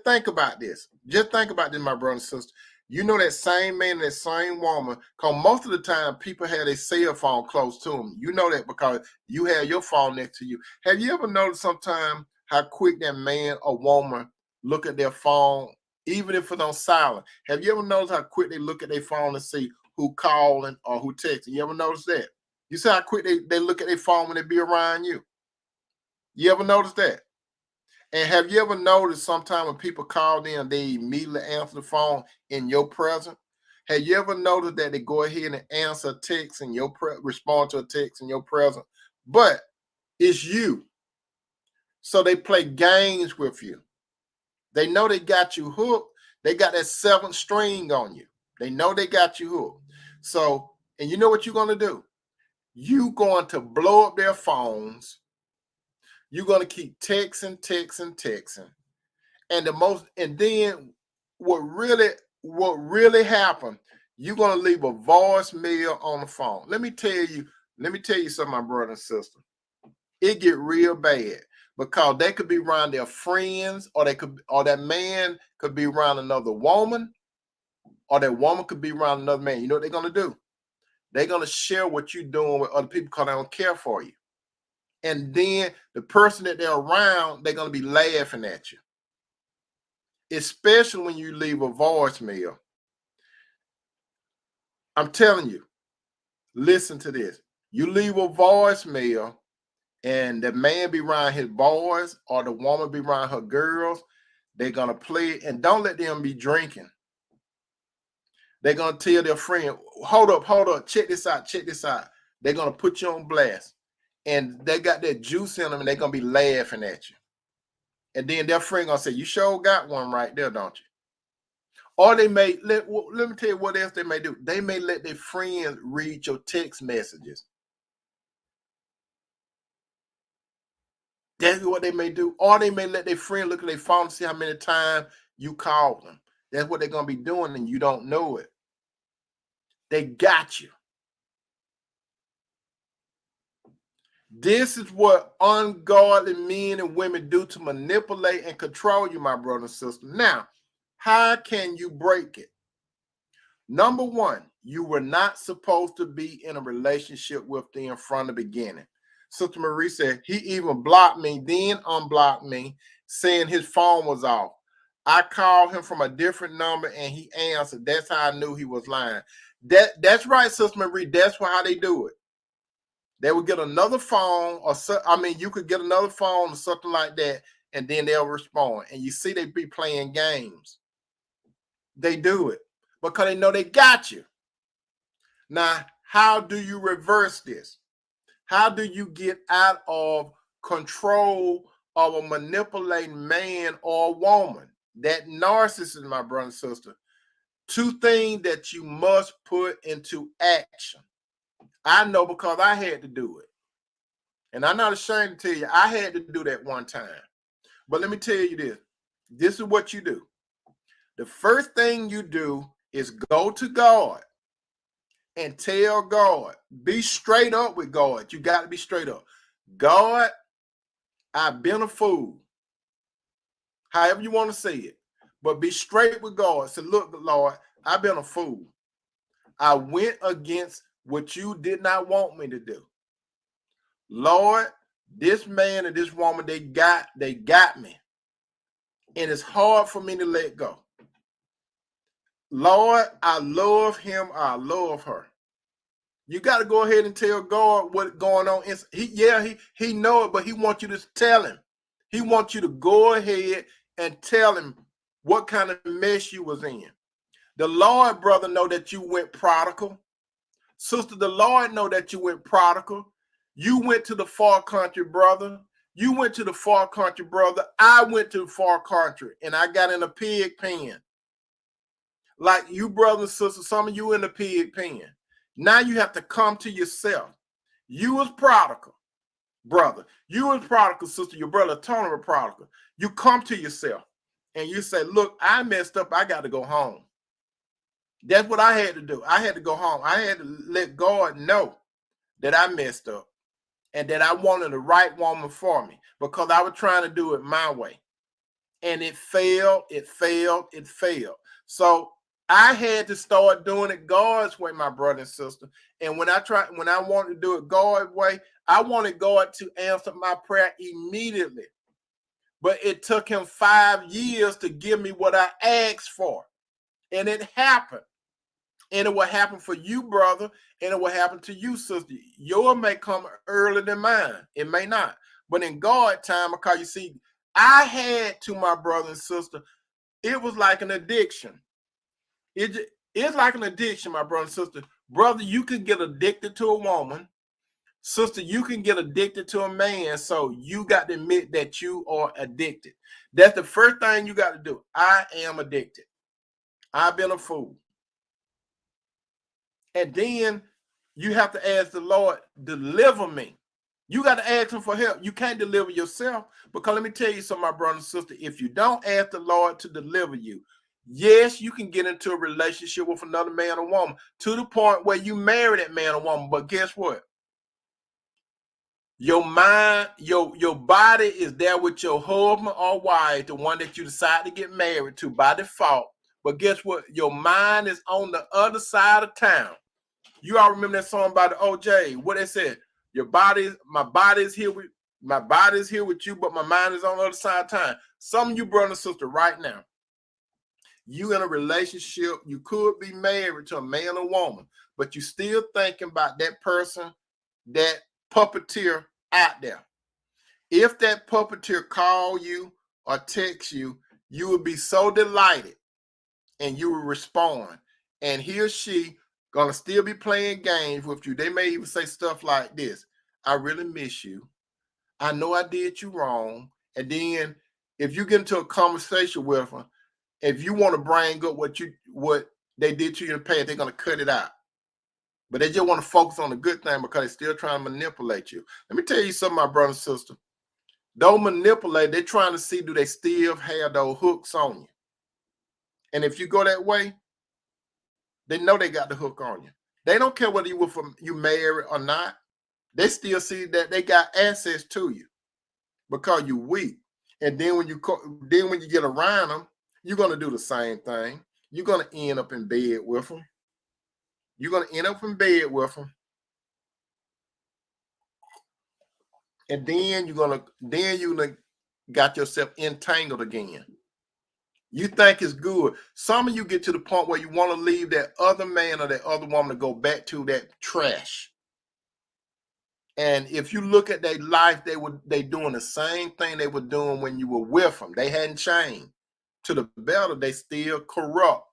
A: think about this. Just think about this, my brother and sister. You know that same man, that same woman, because most of the time people have their cell phone close to them. You know that because you have your phone next to you. Have you ever noticed sometime how quick that man or woman look at their phone, even if it's on silent? Have you ever noticed how quick they look at their phone to see who calling or who texting? You ever notice that? You see how quick they look at their phone when they be around you? You ever notice that? And have you ever noticed sometime when people call in, they immediately answer the phone in your presence? Have you ever noticed that they go ahead and answer a text in your respond to a text in your presence? But it's you. So they play games with you. They know they got you hooked. They got that seventh string on you. They know they got you hooked. So, and you know what you're going to do? You're going to blow up their phones. You're going to keep texting. And then what really happened, you're going to leave a voicemail on the phone. Let me tell you something, my brother and sister. It get real bad because they could be around their friends, or that man could be around another woman, or that woman could be around another man. You know what they're going to do? They're going to share what you're doing with other people because they don't care for you. And then the person that they're around, they're going to be laughing at you. Especially when you leave a voicemail. I'm telling you, listen to this. You leave a voicemail and the man be around his boys or the woman be around her girls, they're going to play it, and don't let them be drinking. They're going to tell their friend, hold up, check this out. They're going to put you on blast. And they got that juice in them, and they're going to be laughing at you. And then their friend going to say, you sure got one right there, don't you? Or they may, let me tell you what else they may do. They may let their friends read your text messages. That's what they may do. Or they may let their friend look at their phone and see how many times you called them. That's what they're going to be doing, and you don't know it. They got you. This is what ungodly men and women do to manipulate and control you, my brother and sister. Now, how can you break it? Number one, you were not supposed to be in a relationship with them from the beginning. Sister Marie said, he even blocked me, then unblocked me, saying his phone was off. I called him from a different number and he answered. That's how I knew he was lying. That's right, Sister Marie. That's how they do it. They would get another phone, or you could get another phone or something like that, and then they'll respond. And you see, they be playing games. They do it because they know they got you. Now, how do you reverse this? How do you get out of control of a manipulating man or woman? That narcissist, my brother and sister. Two things that you must put into action. I know because I had to do it. And I'm not ashamed to tell you, I had to do that one time. But let me tell you this. This is what you do. The first thing you do is go to God and tell God. Be straight up with God. You got to be straight up. God, I've been a fool. However you want to say it. But be straight with God. Say, look, Lord, I've been a fool. I went against what you did not want me to do. Lord, this man and this woman, they got me. And it's hard for me to let go. Lord, I love him. I love her. You got to go ahead and tell God what's going on. He know it, but he wants you to tell him. He wants you to go ahead and tell him what kind of mess you was in. The Lord, brother, know that you went prodigal. Sister, the Lord know that you went prodigal. You went to the far country, brother. You went to the far country, brother. I went to the far country, and I got in a pig pen. Like you, brother and sister, some of you in the pig pen. Now you have to come to yourself. You was prodigal, brother. You was prodigal, sister. Your brother Tony was prodigal. You come to yourself, and you say, look, I messed up. I got to go home. That's what I had to do. I had to go home. I had to let God know that I messed up and that I wanted the right woman for me because I was trying to do it my way. And it failed, it failed, it failed. So I had to start doing it God's way, my brother and sister. And when I wanted to do it God's way, I wanted God to answer my prayer immediately. But it took him 5 years to give me what I asked for. And it happened. And it will happen for you, brother, and it will happen to you, sister. Yours may come earlier than mine. It may not. But in God's time, because you see, I had to, my brother and sister, it was like an addiction. It's like an addiction, my brother and sister. Brother, you can get addicted to a woman. Sister, you can get addicted to a man. So you got to admit that you are addicted. That's the first thing you got to do. I am addicted. I've been a fool. And then you have to ask the Lord, deliver me. You got to ask him for help. You can't deliver yourself. Because let me tell you something, my brother and sister, if you don't ask the Lord to deliver you, yes, you can get into a relationship with another man or woman to the point where you marry that man or woman. But guess what? Your mind, your body is there with your husband or wife, the one that you decide to get married to by default. But guess what? Your mind is on the other side of town. You all remember that song by the OJ? What they said? My body is here with you, but my mind is on the other side of time. Some of you brother and sister right now, you in a relationship, you could be married to a man or woman, but you still thinking about that person, that puppeteer out there. If that puppeteer call you or text you, you would be so delighted and you will respond. And he or she gonna still be playing games with you. They may even say stuff like this: I really miss you. I know I did you wrong. And then if you get into a conversation with them, if you want to bring up what they did to you in the past, they're gonna cut it out. But they just want to focus on the good thing because they're still trying to manipulate you. Let me tell you something, my brother and sister. Don't manipulate. They're trying to see, do they still have those hooks on you? And if you go that way, they know they got the hook on you. They don't care whether you married or not. They still see that they got access to you because you're weak. And then when you get around them, you're gonna do the same thing. You're gonna end up in bed with them. You're gonna end up in bed with them, and then you're gonna got yourself entangled again. You think it's good. Some of you get to the point where you want to leave that other man or that other woman to go back to that trash. And if you look at their life, they doing the same thing they were doing when you were with them. They hadn't changed. To the better, they still corrupt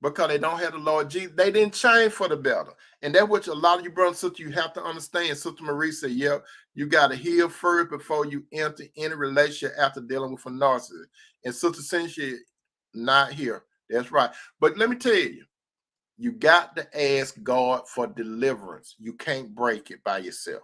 A: because they don't have the Lord Jesus. They didn't change for the better. And that's what a lot of you brothers and sisters, you have to understand. Sister Marie said, yep, you got to heal first before you enter any relationship after dealing with a narcissist. And Sister Cynthia, not here. That's right. But let me tell you, you got to ask God for deliverance. You can't break it by yourself.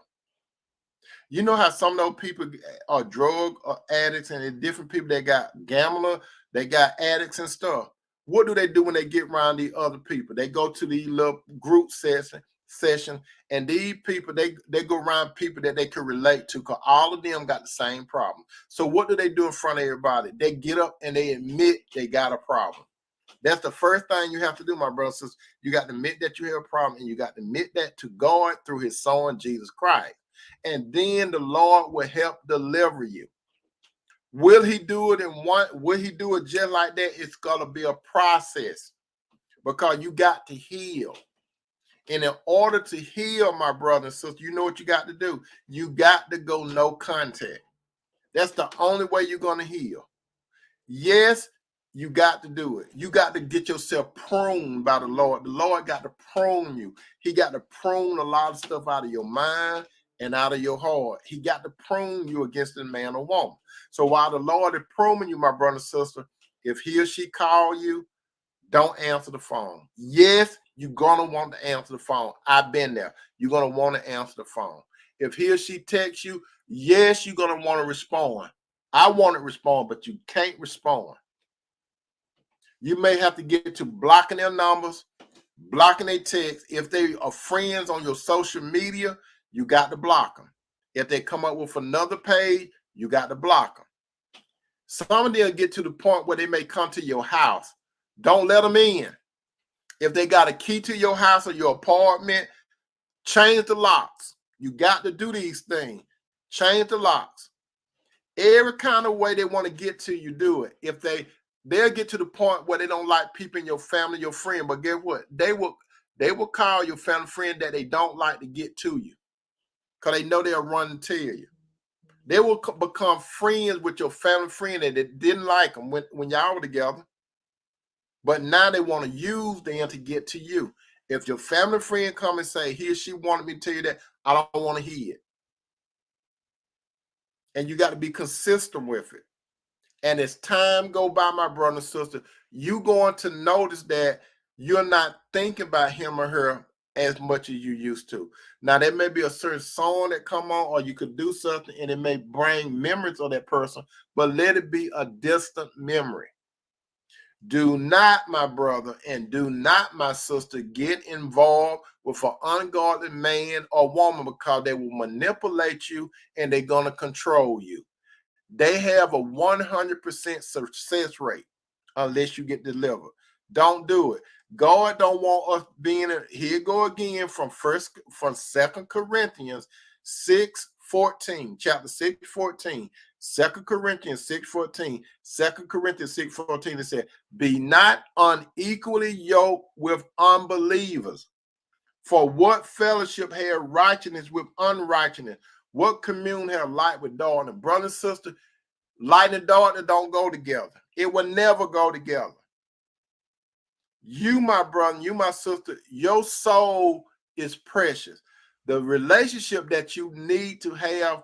A: You know how some of those people are drug addicts and different people that got gambler, they got addicts and stuff. What do they do when they get around these other people? They go to these little group session, and these people, they go around people that they can relate to because all of them got the same problem. So what do they do in front of everybody? They get up and they admit they got a problem. That's the first thing you have to do, my brothers and sisters. You got to admit that you have a problem, and you got to admit that to God through his son, Jesus Christ. And then the Lord will help deliver you. Will he do it in one? Will he do it just like that? It's going to be a process because you got to heal. And in order to heal, my brother and sister, you know what you got to do? You got to go no contact. That's the only way you're going to heal. Yes, you got to do it. You got to get yourself pruned by the Lord. The Lord got to prune you. He got to prune a lot of stuff out of your mind and out of your heart. He got to prune you against the man or woman. So while the Lord is pruning you, my brother and sister, if he or she call you, don't answer the phone. Yes, you're going to want to answer the phone. I've been there. You're going to want to answer the phone. If he or she texts you, yes, you're going to want to respond. I want to respond, but you can't respond. You may have to get to blocking their numbers, blocking their texts. If they are friends on your social media, you got to block them. If they come up with another page, you got to block them. Some of them get to the point where they may come to your house. Don't let them in. If they got a key to your house or your apartment, change the locks. You got to do these things. Change the locks. Every kind of way they want to get to you, do it. If they'll get to the point where they don't like people in your family, your friend, but guess what? They will call your family friend that they don't like to get to you because they know they'll run and tell you. They will become friends with your family friend that didn't like them when y'all were together. But now they want to use them to get to you. If your family friend come and say, he or she wanted me to tell you that, I don't want to hear it. And you got to be consistent with it. And as time go by, my brother and sister, you're going to notice that you're not thinking about him or her as much as you used to. Now, there may be a certain song that come on, or you could do something, and it may bring memories of that person, but let it be a distant memory. Do not, my brother, and do not, my sister, get involved with an ungodly man or woman because they will manipulate you and they're going to control you. They have a 100% success rate unless you get delivered. Don't do it. God don't want us being here. Go again from 2 Corinthians 6:14, chapter 6:14. 2 Corinthians 6:14. 2 Corinthians 6:14. It said, "Be not unequally yoked with unbelievers. For what fellowship have righteousness with unrighteousness? What commune have light with darkness?" Brother and sister, light and darkness don't go together. It will never go together. You, my brother, you, my sister, your soul is precious. The relationship that you need to have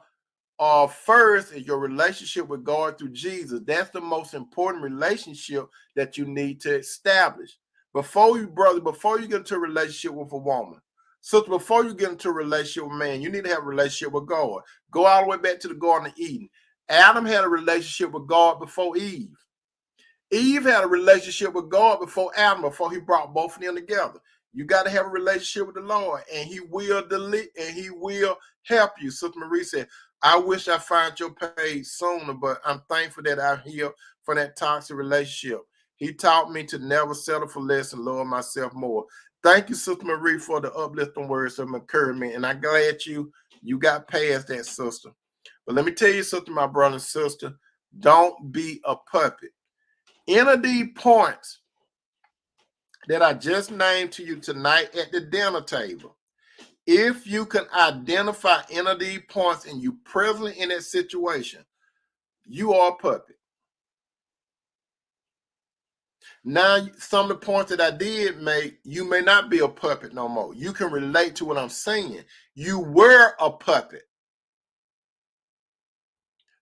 A: first is your relationship with God through Jesus. That's the most important relationship that you need to establish. Before you get into a relationship with a woman, sister, before you get into a relationship with a man, you need to have a relationship with God. Go all the way back to the Garden of Eden. Adam had a relationship with God before Eve. Eve had a relationship with God before Adam, before he brought both of them together. You got to have a relationship with the Lord, and he will delete and he will help you. Sister Marie said, I wish I found your page sooner, but I'm thankful that I'm here for that toxic relationship. He taught me to never settle for less and love myself more. Thank you, Sister Marie, for the uplifting words of encouragement. And I'm glad you got past that, sister. But let me tell you something, my brother and sister. Don't be a puppet. Enter these points that I just named to you tonight at the dinner table. If you can identify any of these points and you presently in that situation, you are a puppet. Now, some of the points that I did make, you may not be a puppet no more. You can relate to what I'm saying. You were a puppet.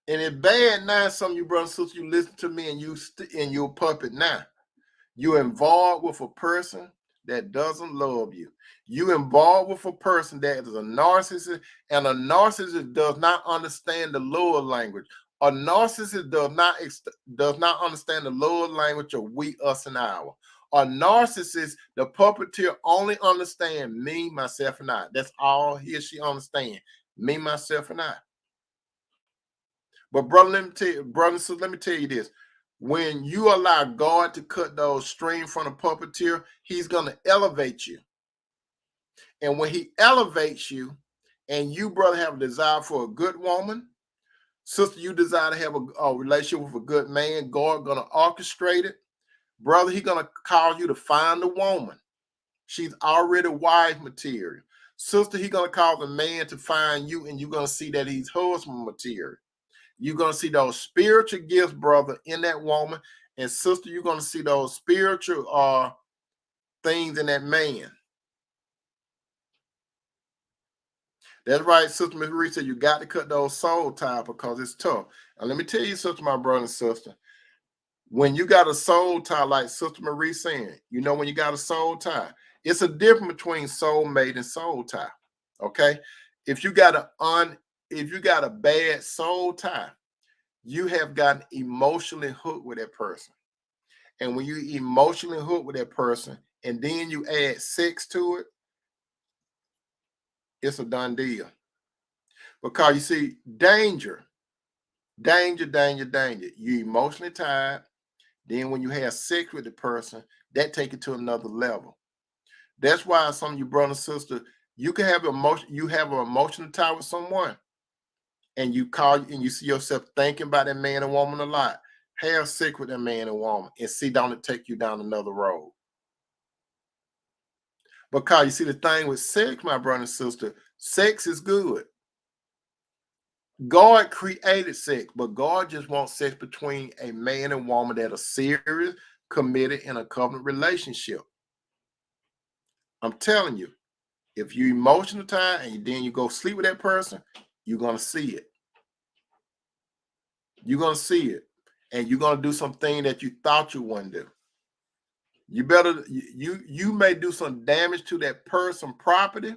A: And it's bad now, some of you brothers and sisters, you listen to me and you're a puppet now. You're involved with a person that doesn't love you. You're involved with a person that is a narcissist, and a narcissist does not understand the lower language. A narcissist does not understand the lower language of we, us, and our. A narcissist, the puppeteer, only understand me, myself, and I. That's all he or she understand. Me, myself, and I. But brother, let me tell you, brothers, let me tell you this. When you allow God to cut those strings from the puppeteer, he's going to elevate you. And when he elevates you, and you, brother, have a desire for a good woman, sister, you desire to have a relationship with a good man, God going to orchestrate it. Brother, he's going to cause you to find a woman. She's already wife material. Sister, he's going to cause a man to find you, and you're going to see that he's husband material. You're going to see those spiritual gifts, brother, in that woman. And sister, you're going to see those spiritual things in that man. That's right, Sister Marie said you got to cut those soul ties because it's tough. And let me tell you, sister, my brother and sister, when you got a soul tie, like Sister Marie saying, you know, when you got a soul tie, it's a difference between soulmate and soul tie. Okay, if you got a bad soul tie, you have gotten emotionally hooked with that person. And when you emotionally hooked with that person and then you add sex to it, it's a done deal. Because you see, danger. You emotionally tied. Then when you have sex with the person, that take it to another level. That's why some of you brothers and sisters, you can have you have an emotional tie with someone, and you see yourself thinking about that man and woman a lot. Have sex with that man and woman and see don't it take you down another road. Because you see the thing with sex, my brother and sister, sex is good. God created sex, but God just wants sex between a man and woman that are serious, committed in a covenant relationship. I'm telling you, if you emotional time and then you go sleep with that person, you're going to see it. You're going to see it. And you're going to do something that you thought you wouldn't do. You may do some damage to that person's property.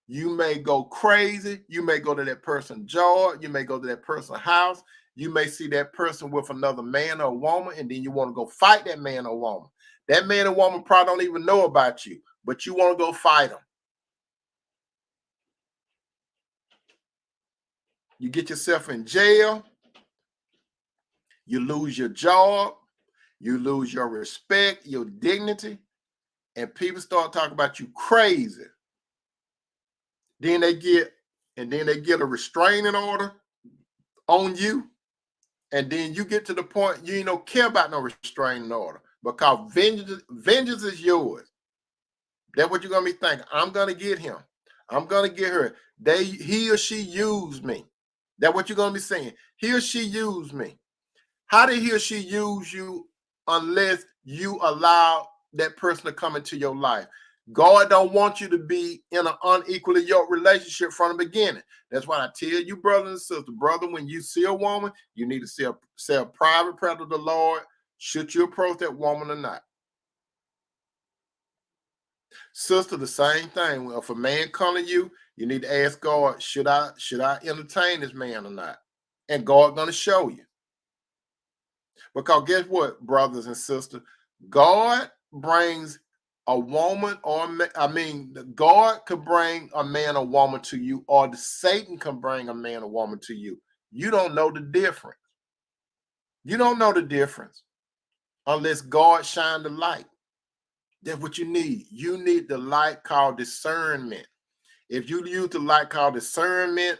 A: You may go crazy. You may go to that person's job. You may go to that person's house. You may see that person with another man or woman, and then you want to go fight that man or woman. That man or woman probably don't even know about you, but you want to go fight them. You get yourself in jail. You lose your job. You lose your respect, your dignity, and people start talking about you crazy. Then they get a restraining order on you, and then you get to the point you don't care about no restraining order because vengeance is yours. That's what you're gonna be thinking. I'm gonna get him. I'm gonna get her. He or she used me. That's what you're gonna be saying. He or she used me. How did he or she use you unless you allow that person to come into your life? God don't want you to be in an unequally yoked relationship from the beginning. That's why I tell you, brothers and sisters, brother, when you see a woman, you need to say a private prayer to the Lord. Should you approach that woman or not? Sister, the same thing. If a man come to you, you need to ask God, should I entertain this man or not? And God gonna show you. Because guess what, brothers and sisters? God brings a woman God could bring a man or woman to you, or Satan can bring a man or woman to you. You don't know the difference. You don't know the difference unless God shine the light. That's what you need. You need the light called discernment. If you use the light called discernment,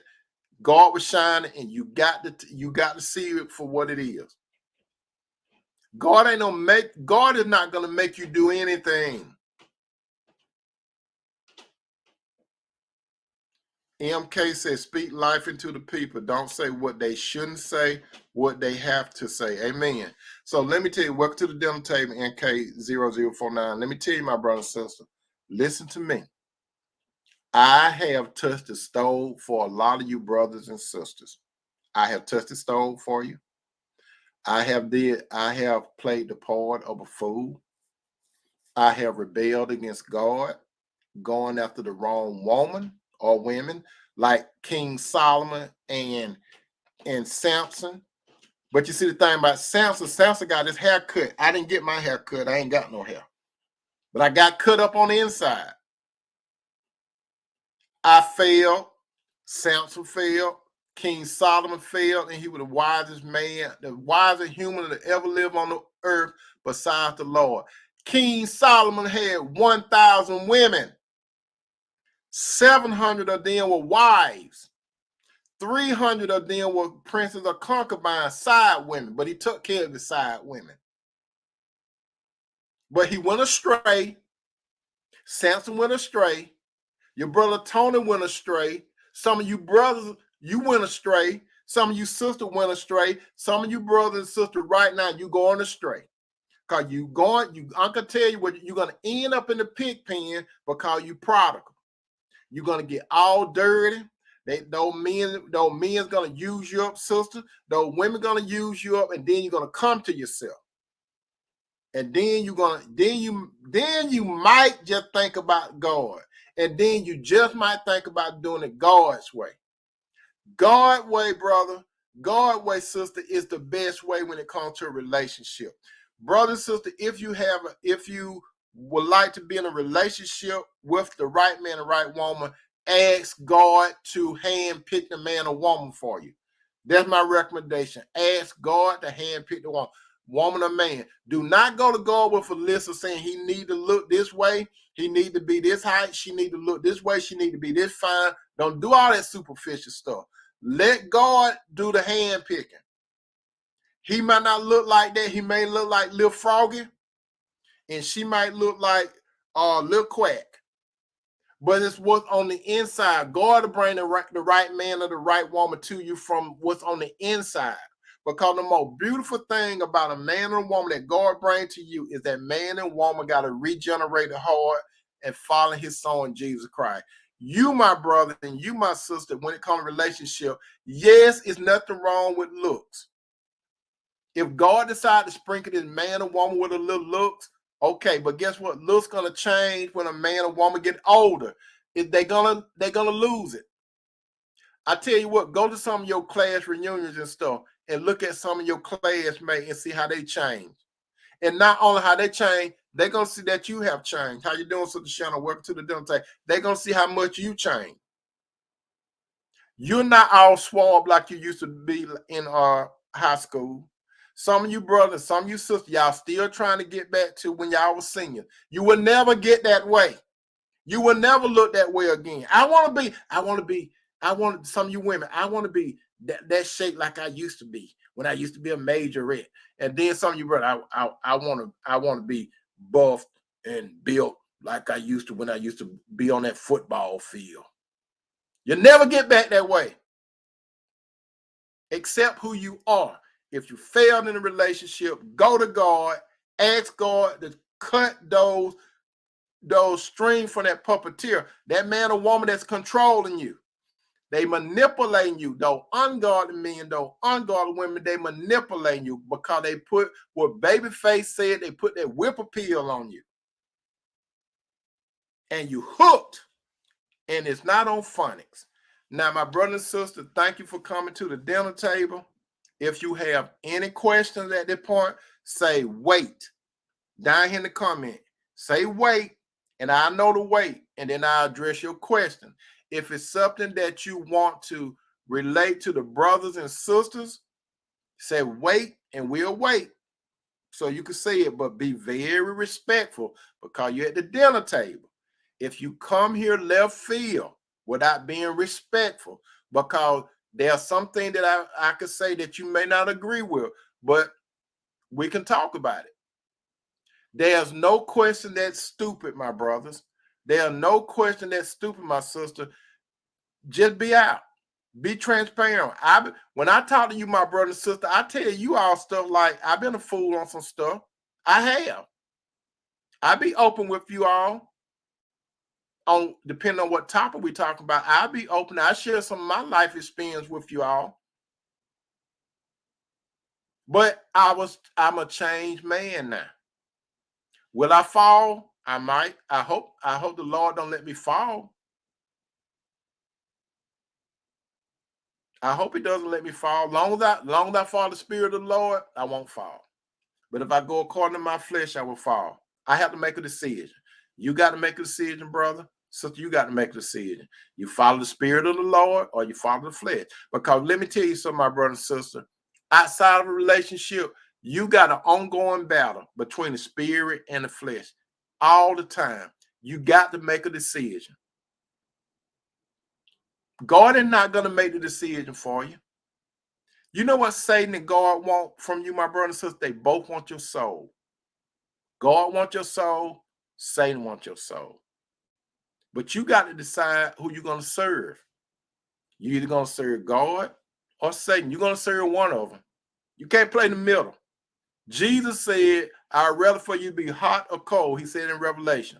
A: God will shine it, and you got to see it for what it is. God is not going to make you do anything. MK says, speak life into the people. Don't say what they shouldn't say, what they have to say. Amen. So let me tell you, welcome to the dinner table, NK0049. Let me tell you, my brother and sister, listen to me. I have touched the stove for a lot of you brothers and sisters. I have touched the stove for you. I have played the part of a fool. I have rebelled against God, going after the wrong woman or women, like King Solomon and Samson. But you see the thing about Samson got his hair cut. I didn't get my hair cut. I ain't got no hair. But I got cut up on the inside. I failed. Samson failed. King Solomon failed, and he was the wisest man, the wisest human that ever lived on the earth besides the Lord. King Solomon had 1,000 women. 700 of them were wives. 300 of them were princes or concubines, side women, but he took care of the side women. But he went astray. Samson went astray. Your brother Tony went astray. Some of you brothers, you went astray. Some of you sisters went astray. Some of you brothers and sisters right now, you going astray. Because I can tell you what, you're going to end up in the pig pen because you prodigal. You're going to get all dirty. Those men's going to use you up, sister. Those women going to use you up, and then you're going to come to yourself. And then you might just think about God. And then you just might think about doing it God's way. God's way, brother, God's way, sister, is the best way when it comes to a relationship. Brother and sister, if you would like to be in a relationship with the right man and right woman, ask God to handpick the man or woman for you. That's my recommendation. Ask God to handpick the woman or man. Do not go to God with a list of saying he need to look this way, he need to be this height, she need to look this way, she need to be this fine. Don't do all that superficial stuff. Let God do the handpicking. He might not look like that. He may look like Lil Froggy, and she might look like Lil Quack. But it's what's on the inside. God will bring the right man or the right woman to you from what's on the inside. Because the most beautiful thing about a man or a woman that God brings to you is that man and woman got to regenerate the heart and follow his son, Jesus Christ. You, my brother, and you, my sister, when it comes to relationship, yes, it's nothing wrong with looks. If God decides to sprinkle this man or woman with a little looks, okay, but guess what? Looks gonna change when a man or woman get older. They're gonna lose it. I tell you what, go to some of your class reunions and stuff and look at some of your classmates and see how they change. And not only how they change, they're gonna see that you have changed. How you doing, Sister Shannon? Welcome to the dinner table. They're gonna see how much you change. You're not all swab like you used to be in high school. Some of you brothers, some of you sisters, y'all still trying to get back to when y'all was senior. You will never get that way. You will never look that way again. I want some of you women, I want to be that shape like I used to be when I used to be a majorette. And then some of you brothers, I want to be buffed and built like I used to when I used to be on that football field. You never get back that way. Accept who you are. If you failed in a relationship, go to God, ask God to cut those strings from that puppeteer, that man or woman that's controlling you. They manipulating you. Those ungodly men, those ungodly women, they manipulating you because they put what Babyface said, they put that whip appeal on you. And you hooked. And it's not on phonics. Now, my brother and sister, thank you for coming to the dinner table. If you have any questions at this point, say wait. Down here in the comment, say wait, and I know the wait, and then I'll address your question. If it's something that you want to relate to the brothers and sisters, say wait, and we'll wait. So you can say it, but be very respectful because you're at the dinner table. If you come here left field without being respectful, because there's something that I could say that you may not agree with, but We can talk about it. There's no question that's stupid, my brothers. There's no question that's stupid, my sister. Just be out. Be transparent. When I talk to you, my brother and sister, I tell you all stuff like I've been a fool on some stuff. I have. I be open with you all on depending on what topic we talk about. I'll be open. I share some of my life experience with you all. But I'm a changed man now. Will I fall? I might. I hope the Lord don't let me fall. I hope he doesn't let me fall. Long as I follow the spirit of the Lord, I won't fall. But if I go according to my flesh, I will fall. I have to make a decision. You got to make a decision, brother. Sister, you got to make a decision. You follow the spirit of the Lord or you follow the flesh. Because let me tell you something, my brother and sister. Outside of a relationship, you got an ongoing battle between the spirit and the flesh all the time. You got to make a decision. God is not going to make the decision for you. You know what Satan and God want from you, my brother and sister? They both want your soul. God wants your soul. Satan wants your soul. But you got to decide who you're going to serve. You're either going to serve God or Satan. You're going to serve one of them. You can't play in the middle. Jesus said, I'd rather for you to be hot or cold, he said in Revelation.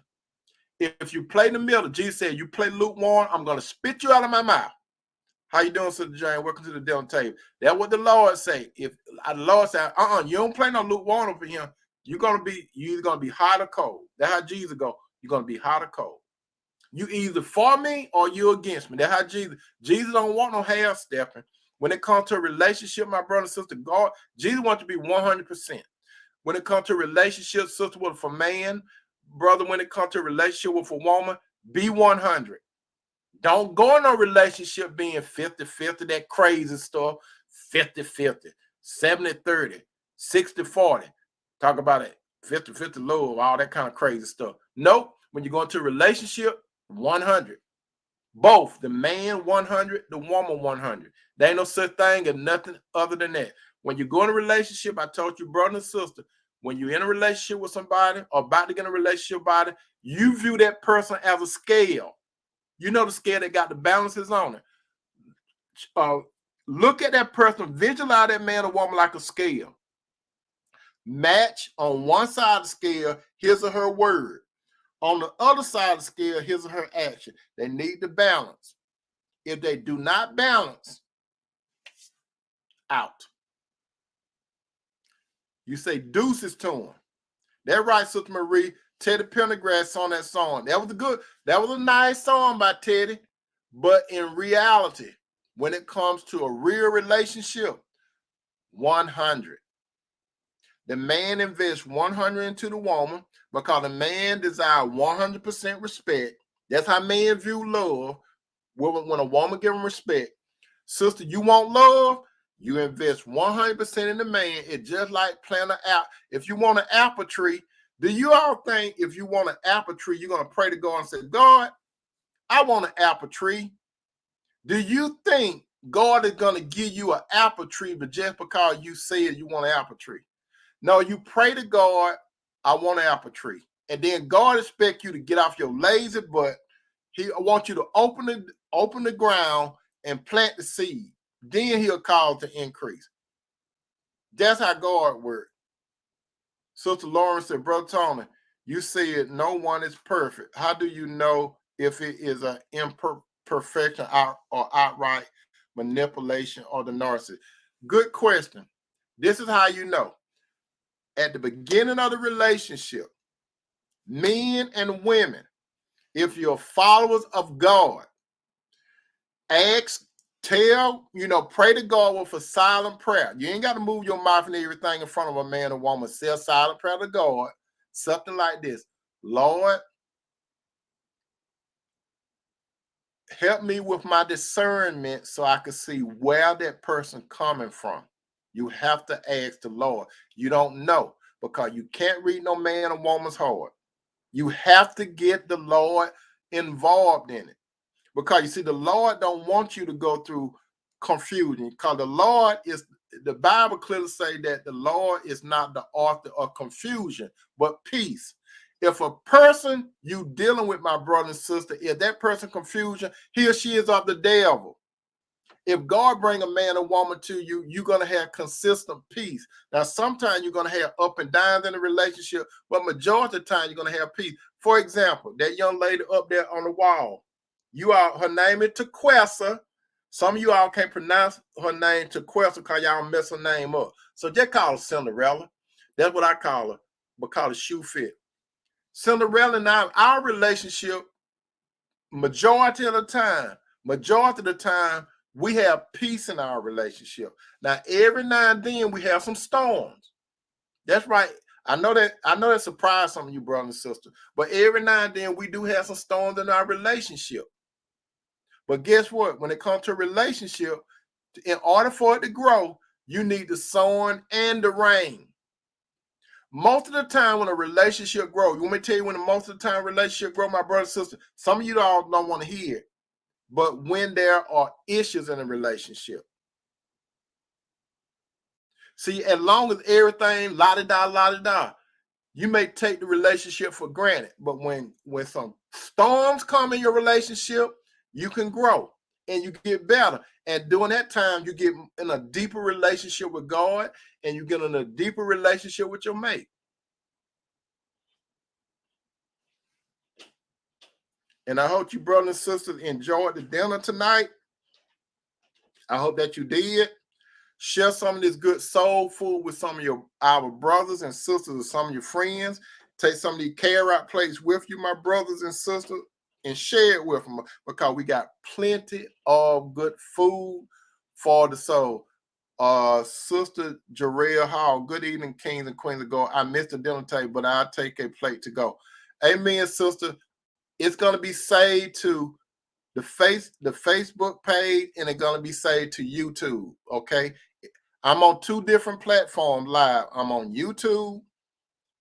A: If you play in the middle, Jesus said, you play lukewarm, I'm going to spit you out of my mouth. How you doing, Sister Jane? Welcome to the dinner table. That's what the Lord say. If the Lord said, you don't play no lukewarm over here, you're either gonna be hot or cold. That's how Jesus go. You're gonna be hot or cold. You either for me or you against me. That's how Jesus don't want no half stepping. When it comes to a relationship, my brother and sister, God, Jesus wants to be 100%. When it comes to a relationship, sister, with a man, brother, when it comes to a relationship with a woman, be 100. Don't go in a relationship being 50-50, that crazy stuff, 50-50, 70-30, 60-40. Talk about it, 50-50 love, all that kind of crazy stuff. Nope, when you go into a relationship, 100. Both, the man 100, the woman 100. There ain't no such thing as nothing other than that. When you go in a relationship, I told you, brother and sister, when you're in a relationship with somebody or about to get in a relationship with somebody, you view that person as a scale. You know the scale that got the balances on it. Look at that person, visualize that man or woman like a scale. Match on one side of the scale, his or her word. On the other side of the scale, his or her action. They need to balance. If they do not balance, out. You say deuces to him. That's right, Sister Marie. Teddy Pendergrass on that song. That was a nice song by Teddy. But in reality, when it comes to a real relationship, 100. The man invests 100 into the woman because the man desires 100% respect. That's how men view love. When a woman gives him respect. Sister, you want love? You invest 100% in the man. It's just like planting an apple. If you want an apple tree, do you all think if you want an apple tree, you're going to pray to God and say, God, I want an apple tree? Do you think God is going to give you an apple tree, but just because you said you want an apple tree? No, you pray to God, I want an apple tree. And then God expects you to get off your lazy butt. He wants you to open the ground and plant the seed. Then he'll cause the increase. That's how God works. Sister Lauren said, Brother Tony, you said no one is perfect. How do you know if it is an imperfection or outright manipulation or the narcissist? Good question. This is how you know. At the beginning of the relationship, men and women, if you're followers of God, pray to God with a silent prayer. You ain't got to move your mouth and everything in front of a man or woman. Say a silent prayer to God, something like this. Lord, help me with my discernment so I can see where that person coming from. You have to ask the Lord. You don't know because you can't read no man or woman's heart. You have to get the Lord involved in it. Because you see, the Lord don't want you to go through confusion because the Lord is the Bible clearly say that the Lord is not the author of confusion, but peace. If a person you dealing with, my brother and sister, if that person confusion, he or she is of the devil. If God bring a man or woman to you, you're going to have consistent peace. Now, sometimes you're going to have up and downs in the relationship, but majority of the time you're going to have peace. For example, that young lady up there on the wall, her name is Tequessa. Some of you all can't pronounce her name Tequessa because y'all mess her name up. So just call her Cinderella. That's what I call her, but call her shoe fit. Cinderella and our relationship, majority of the time, we have peace in our relationship. Now, every now and then we have some storms. That's right. I know that surprised some of you brothers and sisters, but every now and then we do have some storms in our relationship. But guess what? When it comes to a relationship, in order for it to grow, you need the sun and the rain. Most of the time when a relationship grows, you want me to tell you when most of the time relationship grow, my brother and sister, some of you all don't want to hear it, but when there are issues in a relationship. See, as long as everything la-di-da, you may take the relationship for granted, but when some storms come in your relationship, you can grow and you get better. And during that time, you get in a deeper relationship with God and you get in a deeper relationship with your mate. And I hope you brothers and sisters enjoyed the dinner tonight. I hope that you did. Share some of this good soul food with some of our brothers and sisters or some of your friends. Take some of these carrot plates with you, my brothers and sisters, and share it with them because we got plenty of good food for the soul. Sister Jarrell Hall, good evening, kings and queens of God. I missed the dinner table, but I'll take a plate to go. Amen, sister. It's going to be saved to the Facebook page, and it's going to be saved to YouTube, okay? I'm on 2 different platforms live. I'm on YouTube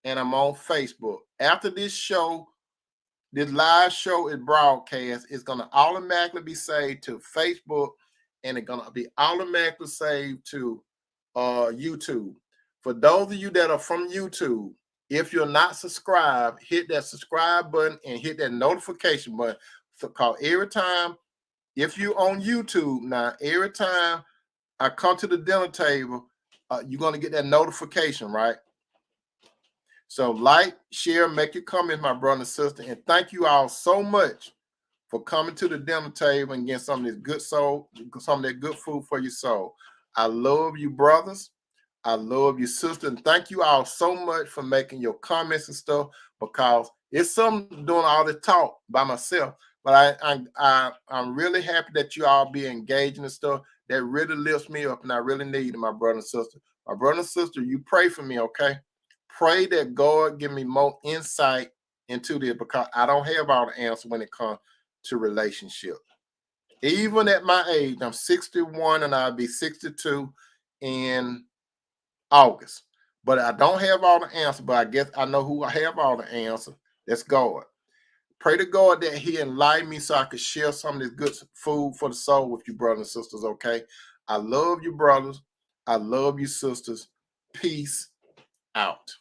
A: and I'm on Facebook. After this live show is broadcast, it's going to automatically be saved to Facebook and it's going to be automatically saved to YouTube. For those of you that are from YouTube, if you're not subscribed, hit that subscribe button and hit that notification button. Because every time, if you're on YouTube now, every time I come to the dinner table, you're going to get that notification, right? So like, share, make your comments, my brother and sister. And thank you all so much for coming to the dinner table and getting some of this good soul, some of that good food for your soul. I love you, brothers. I love you, sister. And thank you all so much for making your comments and stuff, because it's something doing all the talk by myself. But I'm really happy that you all be engaging and stuff. That really lifts me up, and I really need it, my brother and sister. My brother and sister, you pray for me, okay? Pray that God give me more insight into this, because I don't have all the answers when it comes to relationship. Even at my age, I'm 61 and I'll be 62 in August. But I don't have all the answers, but I guess I know who I have all the answers. That's God. Pray to God that he enlighten me so I could share some of this good food for the soul with you, brothers and sisters, okay? I love you, brothers. I love you, sisters. Peace out.